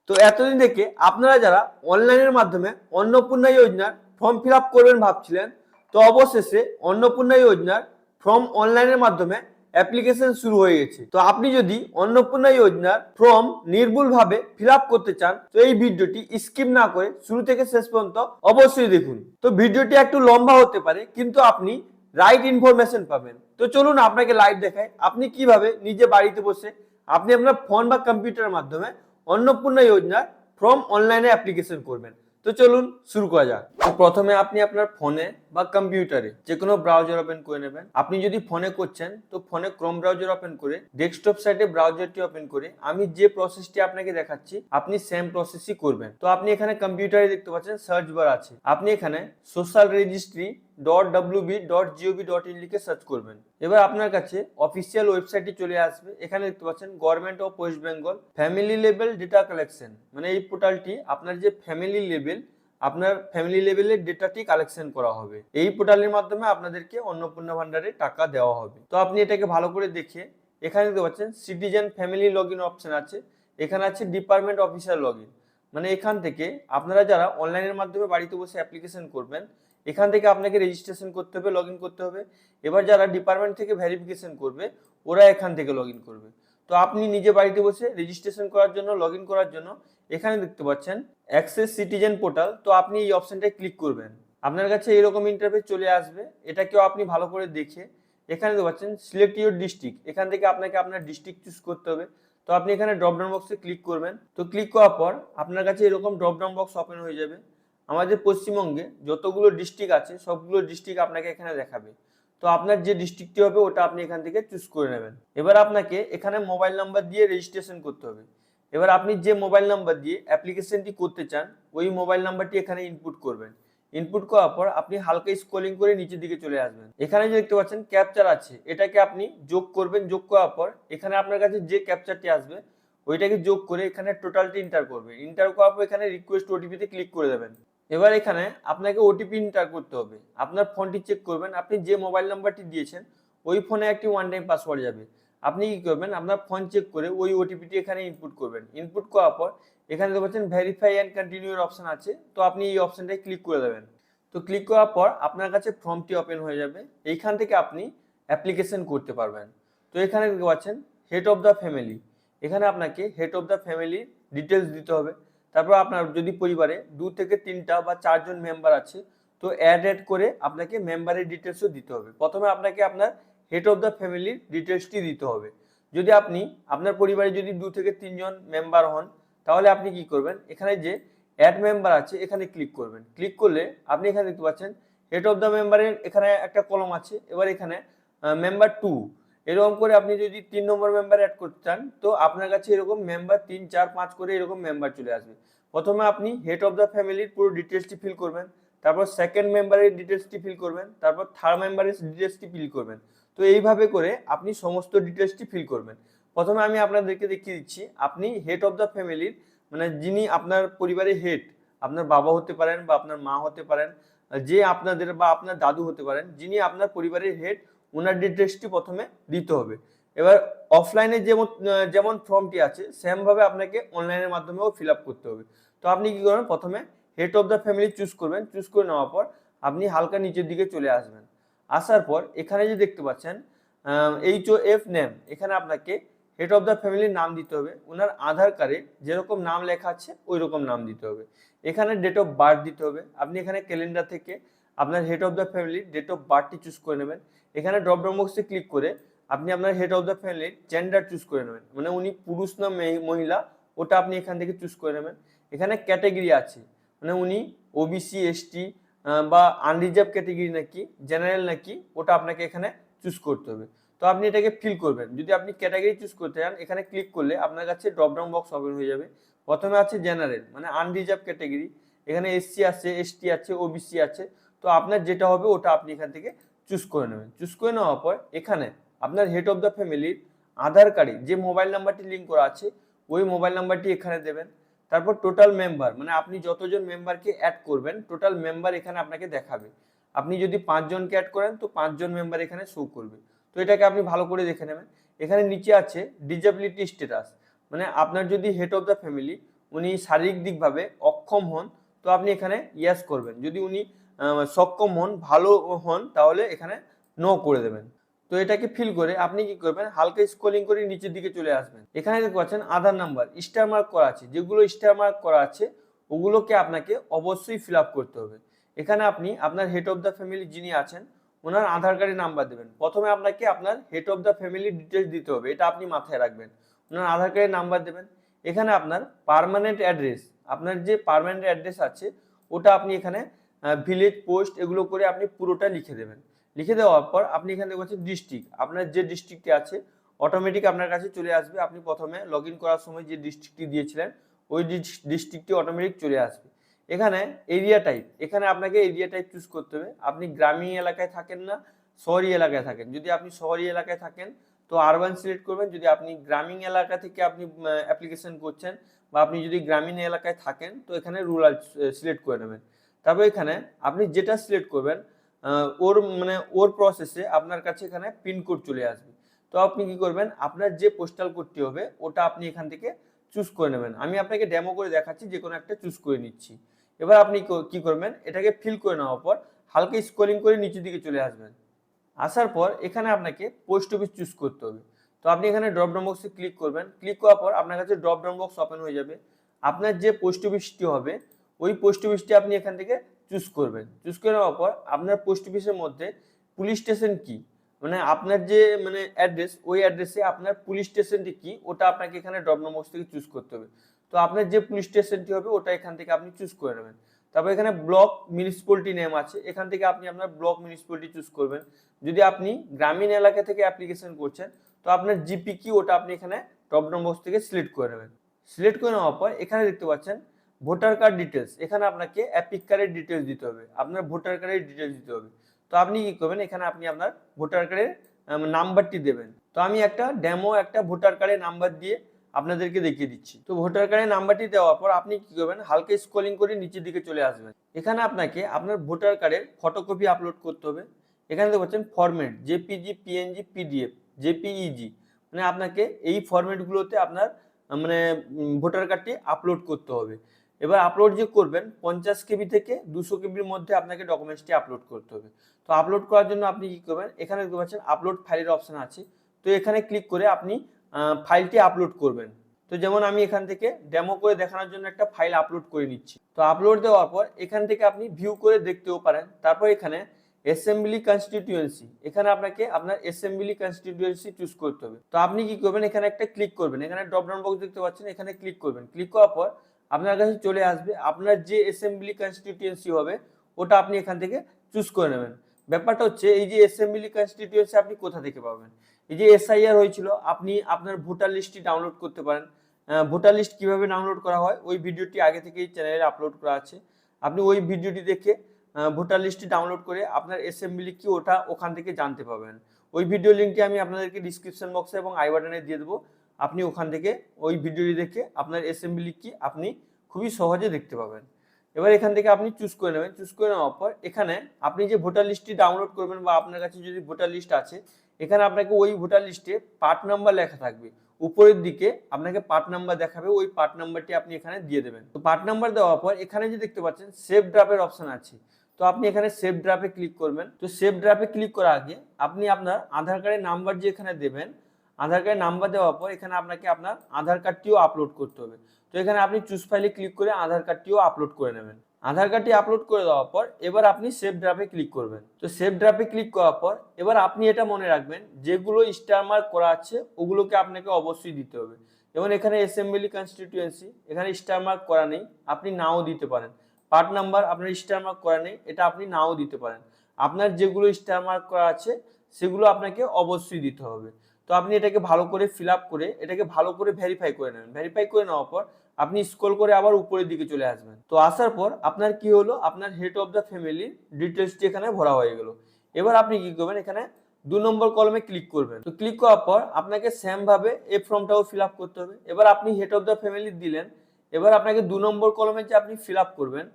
তো এতদিন থেকে আপনারা যারা অনলাইনের মাধ্যমে অন্নপূর্ণা যোজনার ফর্ম ফিল আপ করবেন ভাবছিলেন, তো অবশেষে অন্নপূর্ণা যোজনার ফর্ম অনলাইনের মাধ্যমে অ্যাপ্লিকেশন শুরু হয়ে গেছে। তো আপনি যদি অন্নপূর্ণা যোজনার ফর্ম নির্ভুলভাবে ফিল আপ করতে চান, তো এই ভিডিওটি স্কিপ না করে শুরু থেকে শেষ পর্যন্ত অবশ্যই দেখুন। তো ভিডিওটি একটু লম্বা হতে পারে, কিন্তু আপনি রাইট ইনফরমেশন পাবেন। তো চলুন আপনাকে লাইভ দেখাই আপনি কিভাবে নিজে বাড়িতে বসে আপনি আপনার ফোন বা কম্পিউটারের মাধ্যমে অন্নপূর্ণা যোজনার ফর্ম অনলাইনে অ্যাপ্লিকেশন করবেন। তো চলুন শুরু করা যাক। তো প্রথমে আপনি আপনার ফোনে বা কম্পিউটারে যে কোনো ব্রাউজার ওপেন করে নেবেন। আপনি যদি ফোনে করছেন তো ফোনে ক্রোম ব্রাউজার ওপেন করে ডেস্কটপ সাইটে ব্রাউজারটি ওপেন করে আমি যে প্রসেসটি আপনাকে দেখাচ্ছি আপনি সেম প্রসেসই করবেন। তো আপনি এখানে কম্পিউটারে দেখতে পাচ্ছেন সার্চ বার আছে, আপনি এখানে সোশ্যাল রেজিস্ট্রি .wb.gov.in লিখে সার্চ করবেন। এবার আপনার কাছে অফিসিয়াল ওয়েবসাইটটি চলে আসবে। এখানে দেখতে পাচ্ছেন government of West Bengal family level data collection, মানে এই পোর্টালটি আপনার যে ফ্যামিলি লেভেল, আপনার ফ্যামিলি লেভেলের ডেটাটি কালেকশন করা হবে। এই পোর্টালের মাধ্যমে আপনাদেরকে অন্নপূর্ণা ভান্ডারে টাকা দেওয়া হবে। তো আপনি এটাকে ভালো করে দেখে এখানে দেখতে পাচ্ছেন citizen family log in option আছে, এখানে আছে ডিপার্টমেন্ট অফিসার লগ ইন, মানে এখান থেকে আপনারা যারা অনলাইনের মাধ্যমে বাড়িতে বসে অ্যাপ্লিকেশন করবেন এখান থেকে আপনাকে রেজিস্ট্রেশন করতে হবে, লগ ইন করতে হবে। এবার যারা ডিপার্টমেন্ট থেকে ভেরিফিকেশন করবে ওরা এখান থেকে লগ ইন করবে। তো আপনি নিজে বাড়িতে বসে রেজিস্ট্রেশন করার জন্য, লগ ইন করার জন্য এখানে দেখতে পাচ্ছেন অ্যাক্সেস সিটিজেন পোর্টাল। তো আপনি এই অপশনটায় ক্লিক করবেন, আপনার কাছে এরকম ইন্টারফেস চলে আসবে। এটাকেও আপনি ভালো করে দেখে এখানে দেখতে পাচ্ছেন সিলেক্ট ইউর ডিস্ট্রিক্ট, এখান থেকে আপনাকে আপনার ডিস্ট্রিক্ট চুজ করতে হবে। তো আপনি এখানে ড্রপ ডাউন বক্সে ক্লিক করবেন। তো ক্লিক করার পর আপনার কাছে এরকম ড্রপ ডাউন বক্স ওপেন হয়ে যাবে। আমাদের পশ্চিমবঙ্গে যতগুলো ডিস্ট্রিক্ট আছে সবগুলো ডিস্ট্রিক্ট আপনাকে এখানে দেখাবে। তো আপনার যে ডিস্ট্রিক্টটি হবে ওটা আপনি এখান থেকে চুজ করে নেবেন। এবার আপনাকে এখানে মোবাইল নাম্বার দিয়ে রেজিস্ট্রেশন করতে হবে। এবার আপনি যে মোবাইল নাম্বার দিয়ে অ্যাপ্লিকেশনটি করতে চান ওই মোবাইল নাম্বারটি এখানে ইনপুট করবেন। ইনপুট করার পর আপনি হালকা স্ক্রলিং করে নিচের দিকে চলে আসবেন। এখানে যে দেখতে পাচ্ছেন ক্যাপচার আছে, এটাকে আপনি যোগ করবেন। যোগ করার পর এখানে আপনার কাছে যে ক্যাপচারটি আসবে ওইটাকে যোগ করে এখানে টোটালটি এন্টার করবেন। এন্টার করার পর এখানে রিকোয়েস্ট ওটিপিতে ক্লিক করে দেবেন। এবার এখানে আপনাকে ওটিপি এন্টার করতে হবে। আপনার ফোনটি চেক করবেন, আপনি যে মোবাইল নাম্বারটি দিয়েছেন ওই ফোনে একটি ওয়ান টাইম পাসওয়ার্ড যাবে। আপনি কি করবেন, আপনার ফোন চেক করে ওই ওটিপিটি এখানে ইনপুট করবেন। ইনপুট করার পর এখানে দেখতে পাচ্ছেন ভেরিফাই অ্যান্ড কন্টিনিউ এর অপশন আছে, তো আপনি এই অপশনটায় ক্লিক করে দেবেন। তো ক্লিক করার পর আপনার কাছে ফর্মটি ওপেন হয়ে যাবে। এইখান থেকে আপনি অ্যাপ্লিকেশন করতে পারবেন। তো এখানে দেখতে পাচ্ছেন হেড অফ দ্য ফ্যামিলি, এখানে আপনাকে হেড অফ দ্য ফ্যামিলির ডিটেলস দিতে হবে। তারপর আপনার যদি পরিবারে 2 থেকে 3টা বা 4 জন মেম্বার আছে তো অ্যাড করে আপনাকে মেম্বারের ডিটেলসও দিতে হবে। প্রথমে আপনাকে আপনার হেড অফ দ্য ফ্যামিলির ডিটেলসটি দিতে হবে। যদি আপনি আপনার পরিবারে যদি 2 থেকে 3 জন মেম্বার হন তাহলে আপনি কি করবেন, এখানে যে অ্যাড মেম্বার আছে এখানে ক্লিক করবেন। ক্লিক করলে আপনি এখানে দেখতে পাচ্ছেন হেড অফ দ্য মেম্বারের এখানে একটা কলম আছে। এবার এখানে মেম্বার 2 এরকম করে আপনি যদি 3 নম্বর মেম্বার অ্যাড করতে চান তো আপনার কাছে এরকম মেম্বার 3, 4, 5 করে এরকম মেম্বার চলে আসবে। প্রথমে আপনি হেড অফ দ্য ফ্যামিলির পুরো ডিটেলসটি ফিল করবেন, তারপর সেকেন্ড মেম্বারের ডিটেলসটি ফিল করবেন, তারপর থার্ড মেম্বারের ডিটেলসটি ফিল করবেন। তো এইভাবে করে আপনি সমস্ত ডিটেলসটি ফিল করবেন। প্রথমে আমি আপনাদেরকে দেখিয়ে দিচ্ছি, আপনি হেড অফ দ্য ফ্যামিলির মানে যিনি আপনার পরিবারের হেড, আপনার বাবা হতে পারেন বা আপনার মা হতে পারেন, যে আপনাদের বা আপনার দাদু হতে পারেন, যিনি আপনার পরিবারের হেড ওনার ডিটেলসটি প্রথমে দিতে হবে। এবার অফলাইনে যেমন যেমন ফর্মটি আছে সেম ভাবে আপনাকে অনলাইনের মাধ্যমেও ফিল আপ করতে হবে। তো আপনি কি করবেন, প্রথমে head of the family choose করবেন। চুজ করে নেওয়ার পর আপনি হালকা নিচের দিকে চলে আসবেন। আসার পর এখানে যে দেখতে পাচ্ছেন HOF নেম, এখানে আপনাকে হেড অফ দ্য ফ্যামিলির নাম দিতে হবে। ওনার আধার কার্ডে যেরকম নাম লেখা আছে ওই রকম নাম দিতে হবে। এখানে ডেট অফ বার্থ দিতে হবে। আপনি এখানে ক্যালেন্ডার থেকে আপনার হেড অফ দ্য ফ্যামিলির ডেট অফ বার্থটি চুজ করে নেবেন। এখানে ড্রপ ডাউন বক্সে ক্লিক করে আপনি আপনার হেড অফ দ্য ফ্যামিলির জেন্ডার চুজ করে নেবেন, মানে উনি পুরুষ না মহিলা ওটা আপনি এখান থেকে চুজ করে নেবেন। এখানে ক্যাটাগরি আছে, মানে উনি ওবিসি, এসটি বা আনরিজার্ভ ক্যাটাগরি নাকি জেনারেল নাকি ওটা আপনাকে এখানে চুজ করতে হবে। তো আপনি এটাকে ফিল করবেন। যদি আপনি ক্যাটাগরি চুজ করতে চান এখানে ক্লিক করলে আপনার কাছে ড্রপ ডাউন বক্স ওপেন হয়ে যাবে। প্রথমে আছে জেনারেল মানে আনরিজার্ভ ক্যাটাগরি, এখানে এসসি আছে, এসটি আছে, ওবিসি আছে। তো আপনার যেটা হবে ওটা আপনি এখান থেকে চুজ করে নেবেন। চুজ করে নেওয়ার পর এখানে আপনার হেড অফ দ্য ফ্যামিলির আধার কার্ডে যে মোবাইল নাম্বারটি লিঙ্ক করা আছে ওই মোবাইল নাম্বারটি এখানে দেবেন। তারপর টোটাল মেম্বার মানে আপনি যতজন মেম্বারকে অ্যাড করবেন টোটাল মেম্বার এখানে আপনাকে দেখাবে। আপনি যদি 5 জনকে অ্যাড করেন তো 5 জন মেম্বার এখানে শো করবে। তো এটাকে আপনি ভালো করে দেখে নেবেন। এখানে নিচে আছে ডিসেবিলিটি স্ট্যাটাস, মানে আপনার যদি হেড অফ দ্য ফ্যামিলি উনি শারীরিক দিকভাবে অক্ষম হন, তো আপনি এখানে ইয়েস করবেন। যদি উনি সক্ষম হন, ভালো হন, তাহলে এখানে নো করে দেবেন। তো এটাকে ফিল করে আপনি কি করবেন, হালকা স্ক্রলিং করে নিচের দিকে চলে আসবেন। এখানে দেখতে পাচ্ছেন আধার নাম্বার স্টার মার্ক করা আছে, যেগুলো স্টার মার্ক করা আছে ওগুলোকে আপনাকে অবশ্যই ফিল আপ করতে হবে। এখানে আপনি আপনার হেড অফ দ্য ফ্যামিলি যিনি আছেন ওনার আধার কার্ডের নাম্বার দেবেন। প্রথমে আপনাকে আপনার head of the family details দিতে হবে, এটা আপনি মাথায় রাখবেন। ওনার আধার কার্ডের নাম্বার দেবেন। এখানে আপনার পার্মানেন্ট অ্যাড্রেস, আপনার যে পার্মানেন্ট অ্যাড্রেস আছে ওটা আপনি এখানে ভিলেজ, পোস্ট এগুলো করে আপনি পুরোটা লিখে দেবেন। লিখে দেওয়ার পর আপনি এখানে দেখতে পাচ্ছেন ডিস্ট্রিক্ট, আপনার যে ডিস্ট্রিক্টে আছে অটোমেটিক আপনার কাছে চলে আসবে। আপনি প্রথমে লগ ইন করার সময় যে ডিস্ট্রিক্টটি দিয়েছিলেন ওই ডিস্ট্রিক্টটি অটোমেটিক চলে আসবে। এখানে এরিয়া টাইপ, এখানে আপনাকে এরিয়া টাইপ চুজ করতে হবে। আপনি গ্রামীণ এলাকায় থাকেন না শহরি এলাকায় থাকেন। যদি আপনি শহরি এলাকায় থাকেন তো আরবান সিলেক্ট করবেন। যদি আপনি গ্রামীণ এলাকা থেকে আপনি অ্যাপ্লিকেশন করছেন বা আপনি যদি গ্রামীণ এলাকায় থাকেন তো এখানে রুরাল সিলেক্ট করে নেবেন। তারপর এখানে আপনি যেটা সিলেক্ট করবেন ওর প্রসেসে আপনার কাছে এখানে পিনকোড চলে আসবে। তো আপনি কি করবেন, আপনার যে পোস্টাল কোডটি হবে ওটা আপনি এখান থেকে চুজ করে নেবেন। আমি আপনাকে ডেমো করে দেখাচ্ছি, যে কোনো একটা চুজ করে নিচ্ছি। এবার আপনি কি করবেন, এটাকে ফিল করে নেওয়ার পর হালকা স্ক্রলিং করে নিচের দিকে চলে আসবেন। আসার পর এখানে আপনাকে পোস্ট অফিস চুজ করতে হবে। তো আপনি এখানে ড্রপ ডাউন বক্সে ক্লিক করবেন। ক্লিক করার পর আপনার কাছে ড্রপ ডাউন বক্স ওপেন হয়ে যাবে। আপনার যে পোস্ট অফিসটি হবে ওই পোস্ট অফিসটি আপনি এখান থেকে চুজ করবেন। চুজ করে নেওয়ার পর আপনার পোস্ট অফিসের মধ্যে পুলিশ স্টেশন কি, আপনার যে অ্যাড্রেস, ওই অ্যাড্রেসে আপনার পুলিশ স্টেশনটি কি ওটা আপনাকে এখানে ড্রপ ডাউন বক্স থেকে চুজ করতে হবে। তো আপনার যে পুলিশ স্টেশনটি হবে ওটা এখান থেকে আপনি চুজ করে নেবেন। তারপর এখানে ব্লক মিউনিসিপ্যালিটি নেম আছে, এখান থেকে আপনি আপনার ব্লক মিউনিসিপ্যালিটি চুজ করবেন। যদি আপনি গ্রামীণ এলাকা থেকে অ্যাপ্লিকেশন করছেন তো আপনার জিপি কি ওটা আপনি এখানে ড্রপ ডাউন বক্স থেকে সিলেক্ট করে নেবেন। সিলেক্ট করে নেওয়ার পর এখানে দেখতে পাচ্ছেন ভোটার কার্ড ডিটেলস, এখানে আপনাকে এপিক কার্ডের ডিটেলস দিতে হবে, আপনার ভোটার কার্ডের ডিটেলস দিতে হবে। তো আপনি কি করবেন, এখানে আপনি আপনার ভোটার কার্ডের নাম্বারটি দেবেন। তো আমি একটা ভোটার কার্ডের নাম্বার দিয়ে আপনাদেরকে দেখিয়ে দিচ্ছি। তো ভোটার কার্ডের নাম্বারটি দেওয়ার পর আপনি কি করবেন, হালকা স্ক্রলিং করে নিচের দিকে চলে আসবেন। এখানে আপনাকে আপনার ভোটার কার্ডের ফটোকপি আপলোড করতে হবে। এখানে দেখতে পাচ্ছেন format JPG, PNG, PDF, JPEG, আপনাকে এই ফরম্যাটগুলোতে আপনার ভোটার কার্ডটি আপলোড করতে হবে। এবার আপলোড যে করবেন 50 কেবি থেকে 200 কেবির মধ্যে আপনাকে ডকুমেন্টসটি আপলোড করতে হবে। তো আপলোড করার জন্য আপনি কি করবেন, এখানে দেখতে পাচ্ছেন আপলোড ফাইলের অপশন আছে। তো এখানে ক্লিক করে আপনি ফাইলটি আপলোড করবেন। তো যেমন আমি এখান থেকে ডেমো করে দেখানোর জন্য একটা ফাইল আপলোড করে নিচ্ছি। তো আপলোড দেওয়ার পর এখান থেকে আপনি ভিউ করে দেখতেও পারেন। তারপর এখানে অ্যাসেম্বলি কনস্টিটিউয়েন্সি, এখানে আপনাকে আপনার অ্যাসেম্বলি কনস্টিটিউয়েন্সি চুজ করতে হবে। তো আপনি কি করবেন, এখানে একটা ক্লিক করবেন। এখানে ড্রপ ডাউন বক্স দেখতে পাচ্ছেন, এখানে ক্লিক করবেন। ক্লিক করার পর আপনার কাছে চলে আসবে আপনার যে অ্যাসেম্বলি কনস্টিটিউয়েন্সি হবে ওটা আপনি এখান থেকে চুজ করে নেবেন। ব্যাপারটা হচ্ছে এই যে অ্যাসেম্বলি কনস্টিটিউয়েন্সি আপনি কোথা থেকে পাবেন, এই যে এসআইআর হয়েছিল আপনি আপনার ভোটার লিস্টটি ডাউনলোড করতে পারেন। ভোটার লিস্ট কিভাবে ডাউনলোড করা হয় ওই ভিডিওটি আগে থেকেই চ্যানেলে আপলোড করা আছে। আপনি ওই ভিডিওটি দেখে ভোটার লিস্টটি ডাউনলোড করে আপনার অ্যাসেম্বলি কি ওটা ওখান থেকে জানতে পাবেন। ওই ভিডিও লিঙ্কটি আমি আপনাদেরকে ডিসক্রিপশন বক্সে এবং আই বাটনে দিয়ে দেবো। আপনি ওখান থেকে ওই ভিডিওটি দেখে আপনার অ্যাসেম্বলি কি আপনি খুবই সহজে দেখতে পাবেন। এবার এখান থেকে আপনি চুজ করে নেবেন। চুজ করে নেওয়ার পর এখানে আপনি যে ভোটার লিস্টটি ডাউনলোড করবেন বা আপনার কাছে যদি ভোটার লিস্ট আছে, এখানে আপনাকে ওই ভোটার লিস্টে পার্ট নাম্বার লেখা থাকবে, উপরের দিকে আপনাকে পার্ট নাম্বার দেখাবে, ওই পার্ট নাম্বারটি আপনি এখানে দিয়ে দেবেন। তো পার্ট নাম্বার দেওয়ার পর এখানে যে দেখতে পাচ্ছেন সেভ ড্রাফের অপশন আছে, তো আপনি এখানে সেভ ড্রাফে ক্লিক করবেন। তো সেভ ড্রাফে ক্লিক করার আগে আপনি আপনার আধার কার্ডের নাম্বার যে এখানে দেবেন, আধার কার্ডের নাম্বার দেওয়ার পর এখানে আপনাকে আপনার আধার কার্ডটিও আপলোড করতে হবে। তো এখানে আপনি চুজ ফাইলে ক্লিক করে আধার কার্ডটিও আপলোড করে নেবেন। আধার কার্ডটি আপলোড করে দেওয়ার পর এবার আপনি সেভ ড্রাফে ক্লিক করবেন। তো সেভ ড্রাফে ক্লিক করার পর এবার আপনি এটা মনে রাখবেন যেগুলো স্টার মার্ক করা আছে ওগুলোকে আপনাকে অবশ্যই দিতে হবে। যেমন এখানে অ্যাসেম্বলি কনস্টিটিউয়েন্সি, এখানে স্টার মার্ক করা নেই, আপনি নাও দিতে পারেন। পার্ট নাম্বার আপনার স্টার মার্ক করা নেই, এটা আপনি নাও দিতে পারেন। আপনার যেগুলো স্টার মার্ক করা আছে সেগুলো আপনাকে অবশ্যই দিতে হবে। তো আপনি এটাকে ভালো করে ফিল আপ করে এটাকে ভালো করে ভেরিফাই করে নেবেন। ভেরিফাই করে নেওয়ার পর আপনি স্ক্রল করে আবার উপরের দিকে চলে আসবেন। তো আসার পর আপনার কি হলো, আপনার হেড অফ দ্য ফ্যামিলি ডিটেলসটি এখানে ভরা হয়ে গেল। এবার আপনি কি করবেন, এখানে 2 নম্বর কলমে ক্লিক করবেন। তো ক্লিক করার পর আপনাকে সেম ভাবে এই ফর্মটাও ফিল আপ করতে হবে। এবার আপনি হেড অফ দ্য ফ্যামিলি দিলেন। এবার আপনাকে 2 নম্বর কলমে যে আপনি ফিল আপ করবেন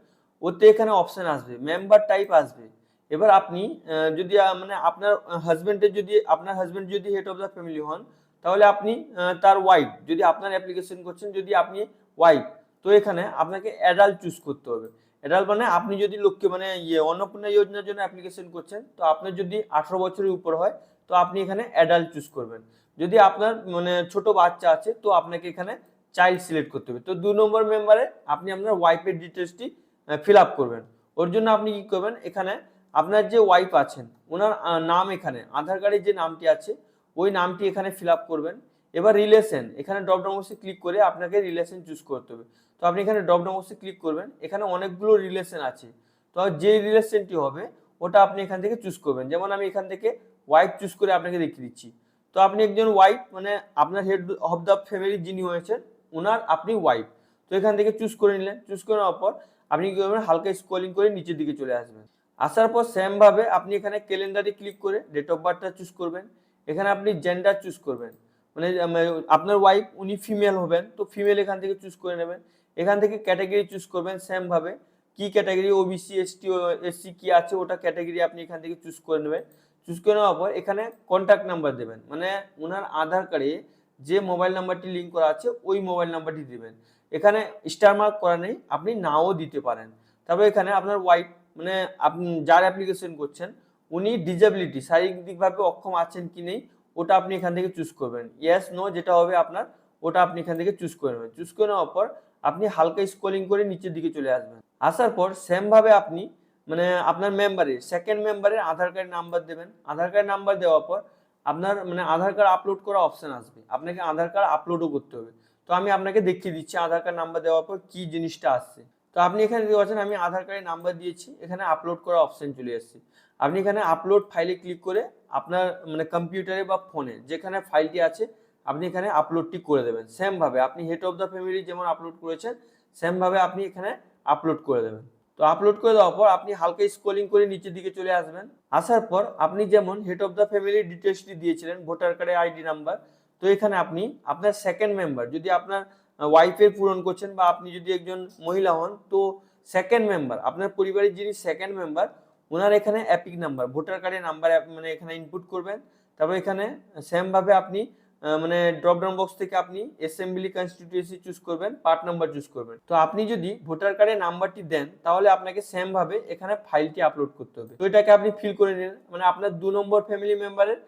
ওতে এখানে অপশন আসবে, মেম্বার টাইপ আসবে। এবার আপনি যদি আপনার হাজবেন্ড যদি হেড অফ দ্য ফ্যামিলি হন তাহলে আপনি তার ওয়াইফ, যদি আপনার অ্যাপ্লিকেশন করছেন যদি আপনি ওয়াইফ তো এখানে আপনাকে অ্যাডাল্ট চুজ করতে হবে। অ্যাডাল্ট মানে আপনি যদি লক্ষ্যে মানে অন্নপূর্ণা যোজনার জন্য অ্যাপ্লিকেশন করছেন, তো আপনার যদি 18 বছরের উপর হয় তো আপনি এখানে অ্যাডাল্ট চুজ করবেন। যদি আপনার মানে ছোট বাচ্চা আছে তো আপনাকে এখানে চাইল্ড সিলেক্ট করতে হবে। তো 2 নম্বর মেম্বারে আপনি আপনার ওয়াইফের ডিটেলসটি ফিল আপ করবেন। ওর জন্য আপনি কি করবেন, এখানে আপনার যে ওয়াইফ আছেন ওনার নাম, এখানে আধার কার্ডে যে নামটি আছে ওই নামটি এখানে ফিল আপ করবেন। এবার রিলেশন, এখানে ড্রপ ডাউন বক্সে ক্লিক করে আপনাকে রিলেশন চুজ করতে হবে। তো আপনি এখানে ড্রপ ডাউন বক্সে ক্লিক করবেন, এখানে অনেকগুলো রিলেশন আছে। তো যে রিলেশনটি হবে ওটা আপনি এখান থেকে চুজ করবেন। যেমন আমি এখান থেকে ওয়াইফ চুজ করে আপনাকে দেখিয়ে দিচ্ছি। তো আপনি একজন ওয়াইফ মানে আপনার হেড অফ দ্য ফ্যামিলি যিনি হয়েছেন ওনার আপনি ওয়াইফ। তো এখান থেকে চুজ করে নিলেন। চুজ করে নেওয়ার পর আপনি কি করবেন, হালকা স্ক্রলিং করে নিচের দিকে চলে আসবেন। আসার পর সেম ভাবে আপনি এখানে ক্যালেন্ডারে ক্লিক করে ডেট অফ বার্থটা চুজ করবেন। এখানে আপনি জেন্ডার চুজ করবেন, মানে আপনার ওয়াইফ উনি ফিমেল হবেন তো ফিমেল এখান থেকে চুজ করে নেবেন। এখান থেকে ক্যাটাগরি চুজ করবেন সেম ভাবে, কি ক্যাটাগরি ওবিসি এসটি এসসি কি আছে ওটা ক্যাটাগরি আপনি এখান থেকে চুজ করে নেবেন। চুজ করে নেওয়ার পর এখানে কন্ট্যাক্ট নাম্বার দেবেন, মানে ওনার আধার কার্ডে যে মোবাইল নাম্বারটি লিঙ্ক করা আছে ওই মোবাইল নাম্বারটি দিবেন। এখানে স্টার মার্ক করা নেই, আপনি নাও দিতে পারেন। তারপর এখানে আপনার ওয়াইফ মানে আপনি যার অ্যাপ্লিকেশন করছেন উনি ডিসেবিলিটি শারীরিকভাবে অক্ষম আছেন কি নেই ওটা আপনি এখান থেকে চুজ করবেন। ইয়েস নো যেটা হবে আপনার ওটা আপনি এখান থেকে চুজ করে নেবেন। চুজ করে নেওয়ার পর আপনি হালকা স্ক্রলিং করে নিচের দিকে চলে আসবেন। আসার পর সেম ভাবে আপনি মানে আপনার মেম্বারের সেকেন্ড মেম্বারের আধার কার্ড নাম্বার দেবেন। আধার কার্ড নাম্বার দেওয়ার পর আপনার মানে আধার কার্ড আপলোড করা অপশন আসবে, আপনাকে আধার কার্ড আপলোডও করতে হবে। তো আমি আপনাকে দেখিয়ে দিচ্ছি আধার কার্ড নাম্বার দেওয়ার পর কি জিনিসটা আসছে। তো আপনি এখানে দেখতে পাচ্ছেন আমি আধার কার্ডের নাম্বার দিয়েছি, এখানে আপলোড করা অপশন চলে এসেছে। আপনি এখানে আপলোড ফাইলে ক্লিক করে আপনার মানে কম্পিউটারে বা ফোনে যেখানে ফাইলটি আছে আপনি এখানে আপলোডটি করে দেবেন। সেম ভাবে আপনি হেড অফ দ্য ফ্যামিলি যেমন আপলোড করেছেন সেম ভাবে আপনি এখানে আপলোড করে দেবেন। তো আপলোড করে দেওয়ার পর আপনি হালকা স্ক্রলিং করে নিচের দিকে চলে আসবেন। আসার পর আপনি যেমন হেড অফ দ্য ফ্যামিলির ডিটেলসটি দিয়েছিলেন ভোটার কার্ডের আইডি নাম্বার, তো এখানে আপনি আপনার সেকেন্ড মেম্বার যদি আপনার ওয়াইফের পূরণ করছেন বা আপনি যদি একজন মহিলা হন তো সেকেন্ড মেম্বার আপনার পরিবারের যিনি সেকেন্ড মেম্বার ওনার এখানে অ্যাপিক নাম্বার ভোটার কার্ডের নাম্বার মানে এখানে ইনপুট করবেন। তারপর এখানে সেম ভাবে আপনি মানে ড্রপ ডাউন বক্স থেকে আপনি অ্যাসেম্বলি কনস্টিটিউয়েন্সি চুজ করবেন, পার্ট নাম্বার চুজ করবেন। তো আপনি যদি ভোটার কার্ডের নাম্বারটি দেন তাহলে আপনাকে সেম ভাবে এখানে ফাইলটি আপলোড করতে হবে। তো এটাকে আপনি ফিল করে নিলেন, মানে আপনার 2 নম্বর ফ্যামিলি মেম্বারের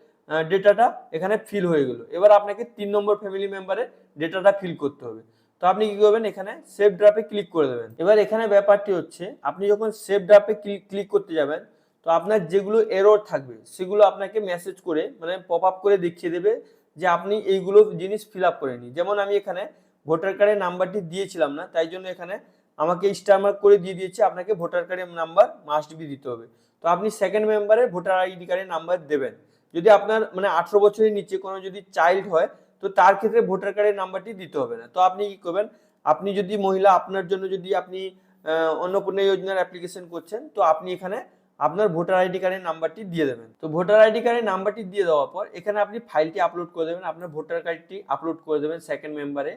ডেটাটা এখানে ফিল হয়ে গেল। এবার আপনাকে 3 নম্বর ফ্যামিলি মেম্বারের ডেটাটা ফিল করতে হবে। তো আপনি কি করবেন, এখানে সেভ ড্রাফটে ক্লিক করে দেবেন। এবার এখানে ব্যাপারটি হচ্ছে আপনি যখন সেভ ড্রাফটে ক্লিক করতে যাবেন তো আপনার যেগুলো এরর থাকবে সেগুলো আপনাকে মেসেজ করে মানে পপ আপ করে দেখিয়ে দেবে যে আপনি এইগুলো জিনিস ফিল আপ করেনি। যেমন আমি এখানে ভোটার কার্ডের নাম্বারটি দিয়েছিলাম না, তাই জন্য এখানে আমাকে স্টার মার্ক করে দিয়ে দিয়েছে আপনাকে ভোটার কার্ডের নাম্বার মাস্ট বি দিতে হবে। তো আপনি সেকেন্ড মেম্বারের ভোটার আইডি কার্ডের নাম্বার দেবেন। যদি আপনার মানে 18 বছরের নিচে কোনো যদি চাইল্ড হয় তো তার ক্ষেত্রে ভোটার কার্ডের নাম্বারটি দিতে হবে না। তো আপনি কি করবেন, আপনি যদি মহিলা আপনার জন্য যদি আপনি অন্নপূর্ণা যোজনার অ্যাপ্লিকেশন করছেন তো আপনি এখানে আপনার ভোটার আইডি কার্ডের নাম্বারটি দিয়ে দেবেন। তো ভোটার আইডি কার্ডের নাম্বারটি দিয়ে দেওয়ার পর এখানে আপনি ফাইলটি আপলোড করে দেবেন, আপনার ভোটার কার্ডটি আপলোড করে দেবেন সেকেন্ড মেম্বারে।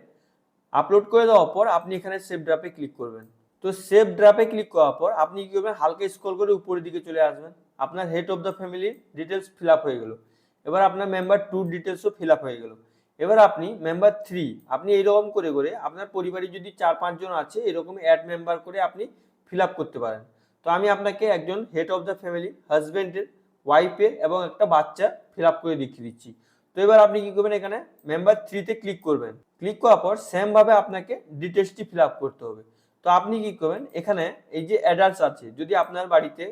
আপলোড করে দেওয়ার পর আপনি এখানে সেভ ড্রাফটে ক্লিক করবেন। তো সেভ ড্রাফটে ক্লিক করার পর আপনি কি করবেন, হালকা স্ক্রল করে উপরের দিকে চলে আসবেন। আপনার হেড অফ দ্য ফ্যামিলির ডিটেলস ফিল আপ হয়ে গেল। এবার আপনার মেম্বার 2 ডিটেলসও ফিল আপ হয়ে গেল। এবার আপনি মেম্বার 3 আপনি এইরকম করে করে আপনার পরিবারে যদি 4-5 জন আছে এরকম অ্যাড মেম্বার করে আপনি ফিল আপ করতে পারেন। তো আমি আপনাকে একজন হেড অফ দ্য ফ্যামিলি হাজবেন্ডের, ওয়াইফের এবং একটা বাচ্চা ফিল আপ করে দেখিয়ে দিচ্ছি। তো এবার আপনি কি করবেন, এখানে মেম্বার 3-তে ক্লিক করবেন। ক্লিক করার পর সেম ভাবে আপনাকে ডিটেলসটি ফিল আপ করতে হবে। তো আপনি কি করবেন, এখানে এই যে অ্যাডাল্টস আছে যদি আপনার বাড়িতে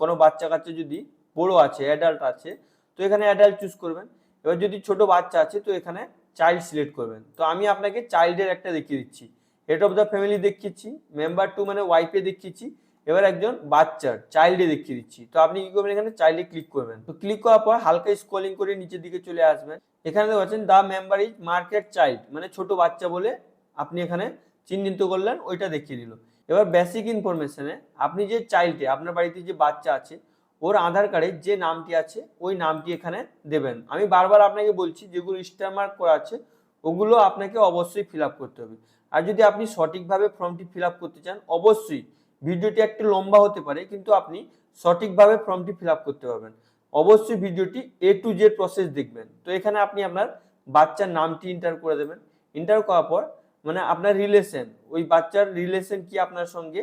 কোনো বাচ্চা কাচ্চা যদি বড় আছে অ্যাডাল্ট আছে তো এখানে অ্যাডাল্ট চুজ করবেন। এবার যদি ছোট বাচ্চা আছে তো এখানে চাইল্ড সিলেক্ট করবেন। তো আমি আপনাকে চাইল্ডের একটা দেখিয়ে দিচ্ছি, হেড অফ দ্য ফ্যামিলি দেখিয়েছি, মেম্বার 2 মানে ওয়াইফে দেখিয়েছি, এবার একজন বাচ্চার চাইল্ডে দেখিয়ে দিচ্ছি। তো আপনি কি করবেন, এখানে চাইল্ডে ক্লিক করবেন। তো ক্লিক করার পর হালকা স্ক্রলিং করে নিচের দিকে চলে আসবেন। এখানে দেখতে পাচ্ছেন দা মেম্বার ইজ মার্কেট চাইল্ড, মানে ছোট বাচ্চা বলে আপনি এখানে চিহ্নিত করলেন, ওইটা দেখিয়ে দিল। এবার বেসিক ইনফরমেশনে আপনি যে চাইল্ডে আপনার বাড়িতে যে বাচ্চা আছে ওর আধার কার্ডে যে নামটি আছে ওই নামটি এখানে দেবেন। আমি বারবার আপনাকে বলছি যেগুলো স্টার মার্ক করা আছে ওগুলো আপনাকে অবশ্যই ফিল আপ করতে হবে। আর যদি আপনি সঠিকভাবে ফর্মটি ফিল আপ করতে চান অবশ্যই ভিডিওটি একটু লম্বা হতে পারে কিন্তু আপনি সঠিকভাবে ফর্মটি ফিল আপ করতে পারবেন। অবশ্যই ভিডিওটি A to Z প্রসেস দেখবেন। তো এখানে আপনি আপনার বাচ্চার নামটি এন্টার করে দেবেন। এন্টার করার পর মানে আপনার রিলেশন, ওই বাচ্চার রিলেশন কি আপনার সঙ্গে,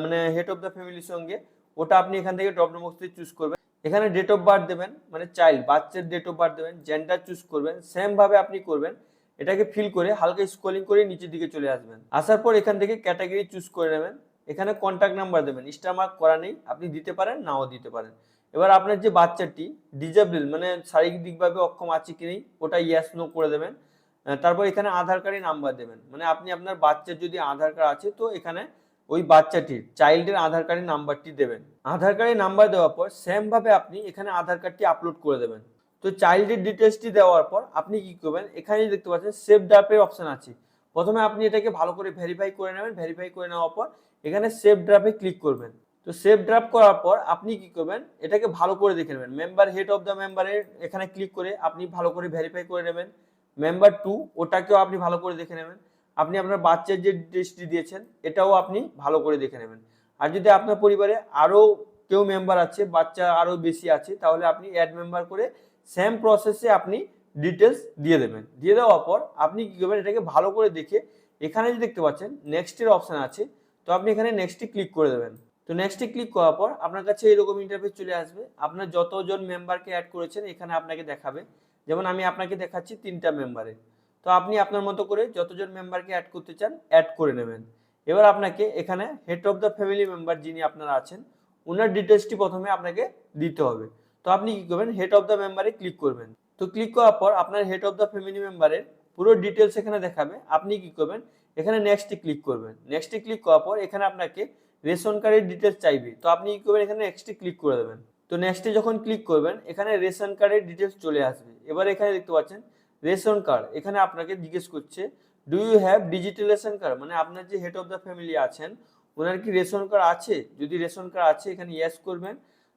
মানে হেড অফ দ্য ফ্যামিলির সঙ্গে, ওটা আপনি এখান থেকে ড্রপ ডাউন বক্স থেকে চুজ করবেন। এখানে ডেট অফ বার্থ দেবেন, মানে চাইল্ড বাচ্চার ডেট অফ বার্থ দেবেন, জেন্ডার চুজ করবেন, সেম ভাবে আপনি করবেন। এটাকে ফিল করে হালকা স্ক্রলিং করে নিচের দিকে চলে আসবেন। আসার পর এখান থেকে ক্যাটাগরি চুজ করে নেবেন। এখানে কন্ট্যাক্ট নাম্বার দেবেন, স্টার মার্ক করা নেই, আপনি দিতে পারেন নাও দিতে পারেন। এবার আপনার যে বাচ্চাটি ডিজেবল মানে শারীরিকভাবে অক্ষম আছে কি নেই ওটা ইয়েস নো করে দেবেন। তারপর এখানে আধার কার্ডের নাম্বার দেবেন, মানে আপনি আপনার বাচ্চার যদি আধার কার্ড আছে তো এখানে ওই বাচ্চাটির চাইল্ডের আধার কার্ডের নাম্বারটি দেবেন। আধার কার্ডের নাম্বার দেওয়ার পর সেম ভাবে আপনি এখানে আধার কার্ডটি আপলোড করে দেবেন। তো চাইল্ডের ডিটেলসটি দেওয়ার পর আপনি কি করবেন, এখানে দেখতে পাচ্ছেন সেভ ড্রাফটের অপশন আছে। প্রথমে আপনি এটাকে ভালো করে ভেরিফাই করে নেবেন, ভেরিফাই করে নেওয়ার পর এখানে সেভ ড্রাফটে ক্লিক করবেন। তো সেভ ড্রাফট করার পর আপনি কি করবেন, এটাকে ভালো করে দেখে নেবেন। মেম্বার হেড অফ দ্য মেম্বারের এখানে ক্লিক করে আপনি ভালো করে ভেরিফাই করে নেবেন। মেম্বার 2 ওটাকেও আপনি ভালো করে দেখে নেবেন। আপনি আপনার বাচ্চার যে ডিটেলসটি দিয়েছেন এটাও আপনি ভালো করে দেখে নেবেন। আর যদি আপনার পরিবারে আরও কেউ মেম্বার আছে, বাচ্চা আরও বেশি আছে, তাহলে আপনি অ্যাড মেম্বার করে সেম প্রসেসে আপনি ডিটেলস দিয়ে দেবেন। দিয়ে দেওয়ার পর আপনি কি করবেন, এটাকে ভালো করে দেখে এখানে যে দেখতে পাচ্ছেন নেক্সটের অপশান আছে, তো আপনি এখানে নেক্সটে ক্লিক করে দেবেন। তো নেক্সটে ক্লিক করার পর আপনার কাছে এরকম ইন্টারফেস চলে আসবে। আপনার যতজন মেম্বারকে অ্যাড করেছেন এখানে আপনাকে দেখাবে। যেমন আমি আপনাকে দেখাচ্ছি 3টা মেম্বারে। তো আপনি আপনার মতো করে যতজন মেম্বারকে অ্যাড করতে চান অ্যাড করে নেবেন। এবার আপনাকে এখানে head of the family member যিনি আপনারা আছেন ওনার ডিটেলসটি প্রথমে আপনাকে দিতে হবে। তো আপনি কি করবেন, হেড অফ দ্য মেম্বারে ক্লিক করবেন। তো ক্লিক করার পর আপনার হেড অফ দ্য ফ্যামিলি মেম্বারের পুরো ডিটেলস এখানে দেখাবে। আপনি কি করবেন, এখানে নেক্সটে ক্লিক করবেন। নেক্সটে ক্লিক করার পর এখানে আপনাকে রেশন কার্ডের ডিটেলস চাইবে, তো আপনি কি করবেন, এখানে নেক্সটে ক্লিক করে দেবেন। তো নেক্সটে যখন ক্লিক করবেন এখানে রেশন কার্ডের ডিটেলস চলে আসবে। এবার এখানে দেখতে পাচ্ছেন রেশন কার্ড, এখানে আপনাকে জিজ্ঞেস করছে do you have digital ration card, মানে আপনার যে হেড অফ দ্য ফ্যামিলি আছেন ওনার কি রেশন কার্ড আছে। যদি রেশন কার্ড আছে এখানে ইয়েস করবেন,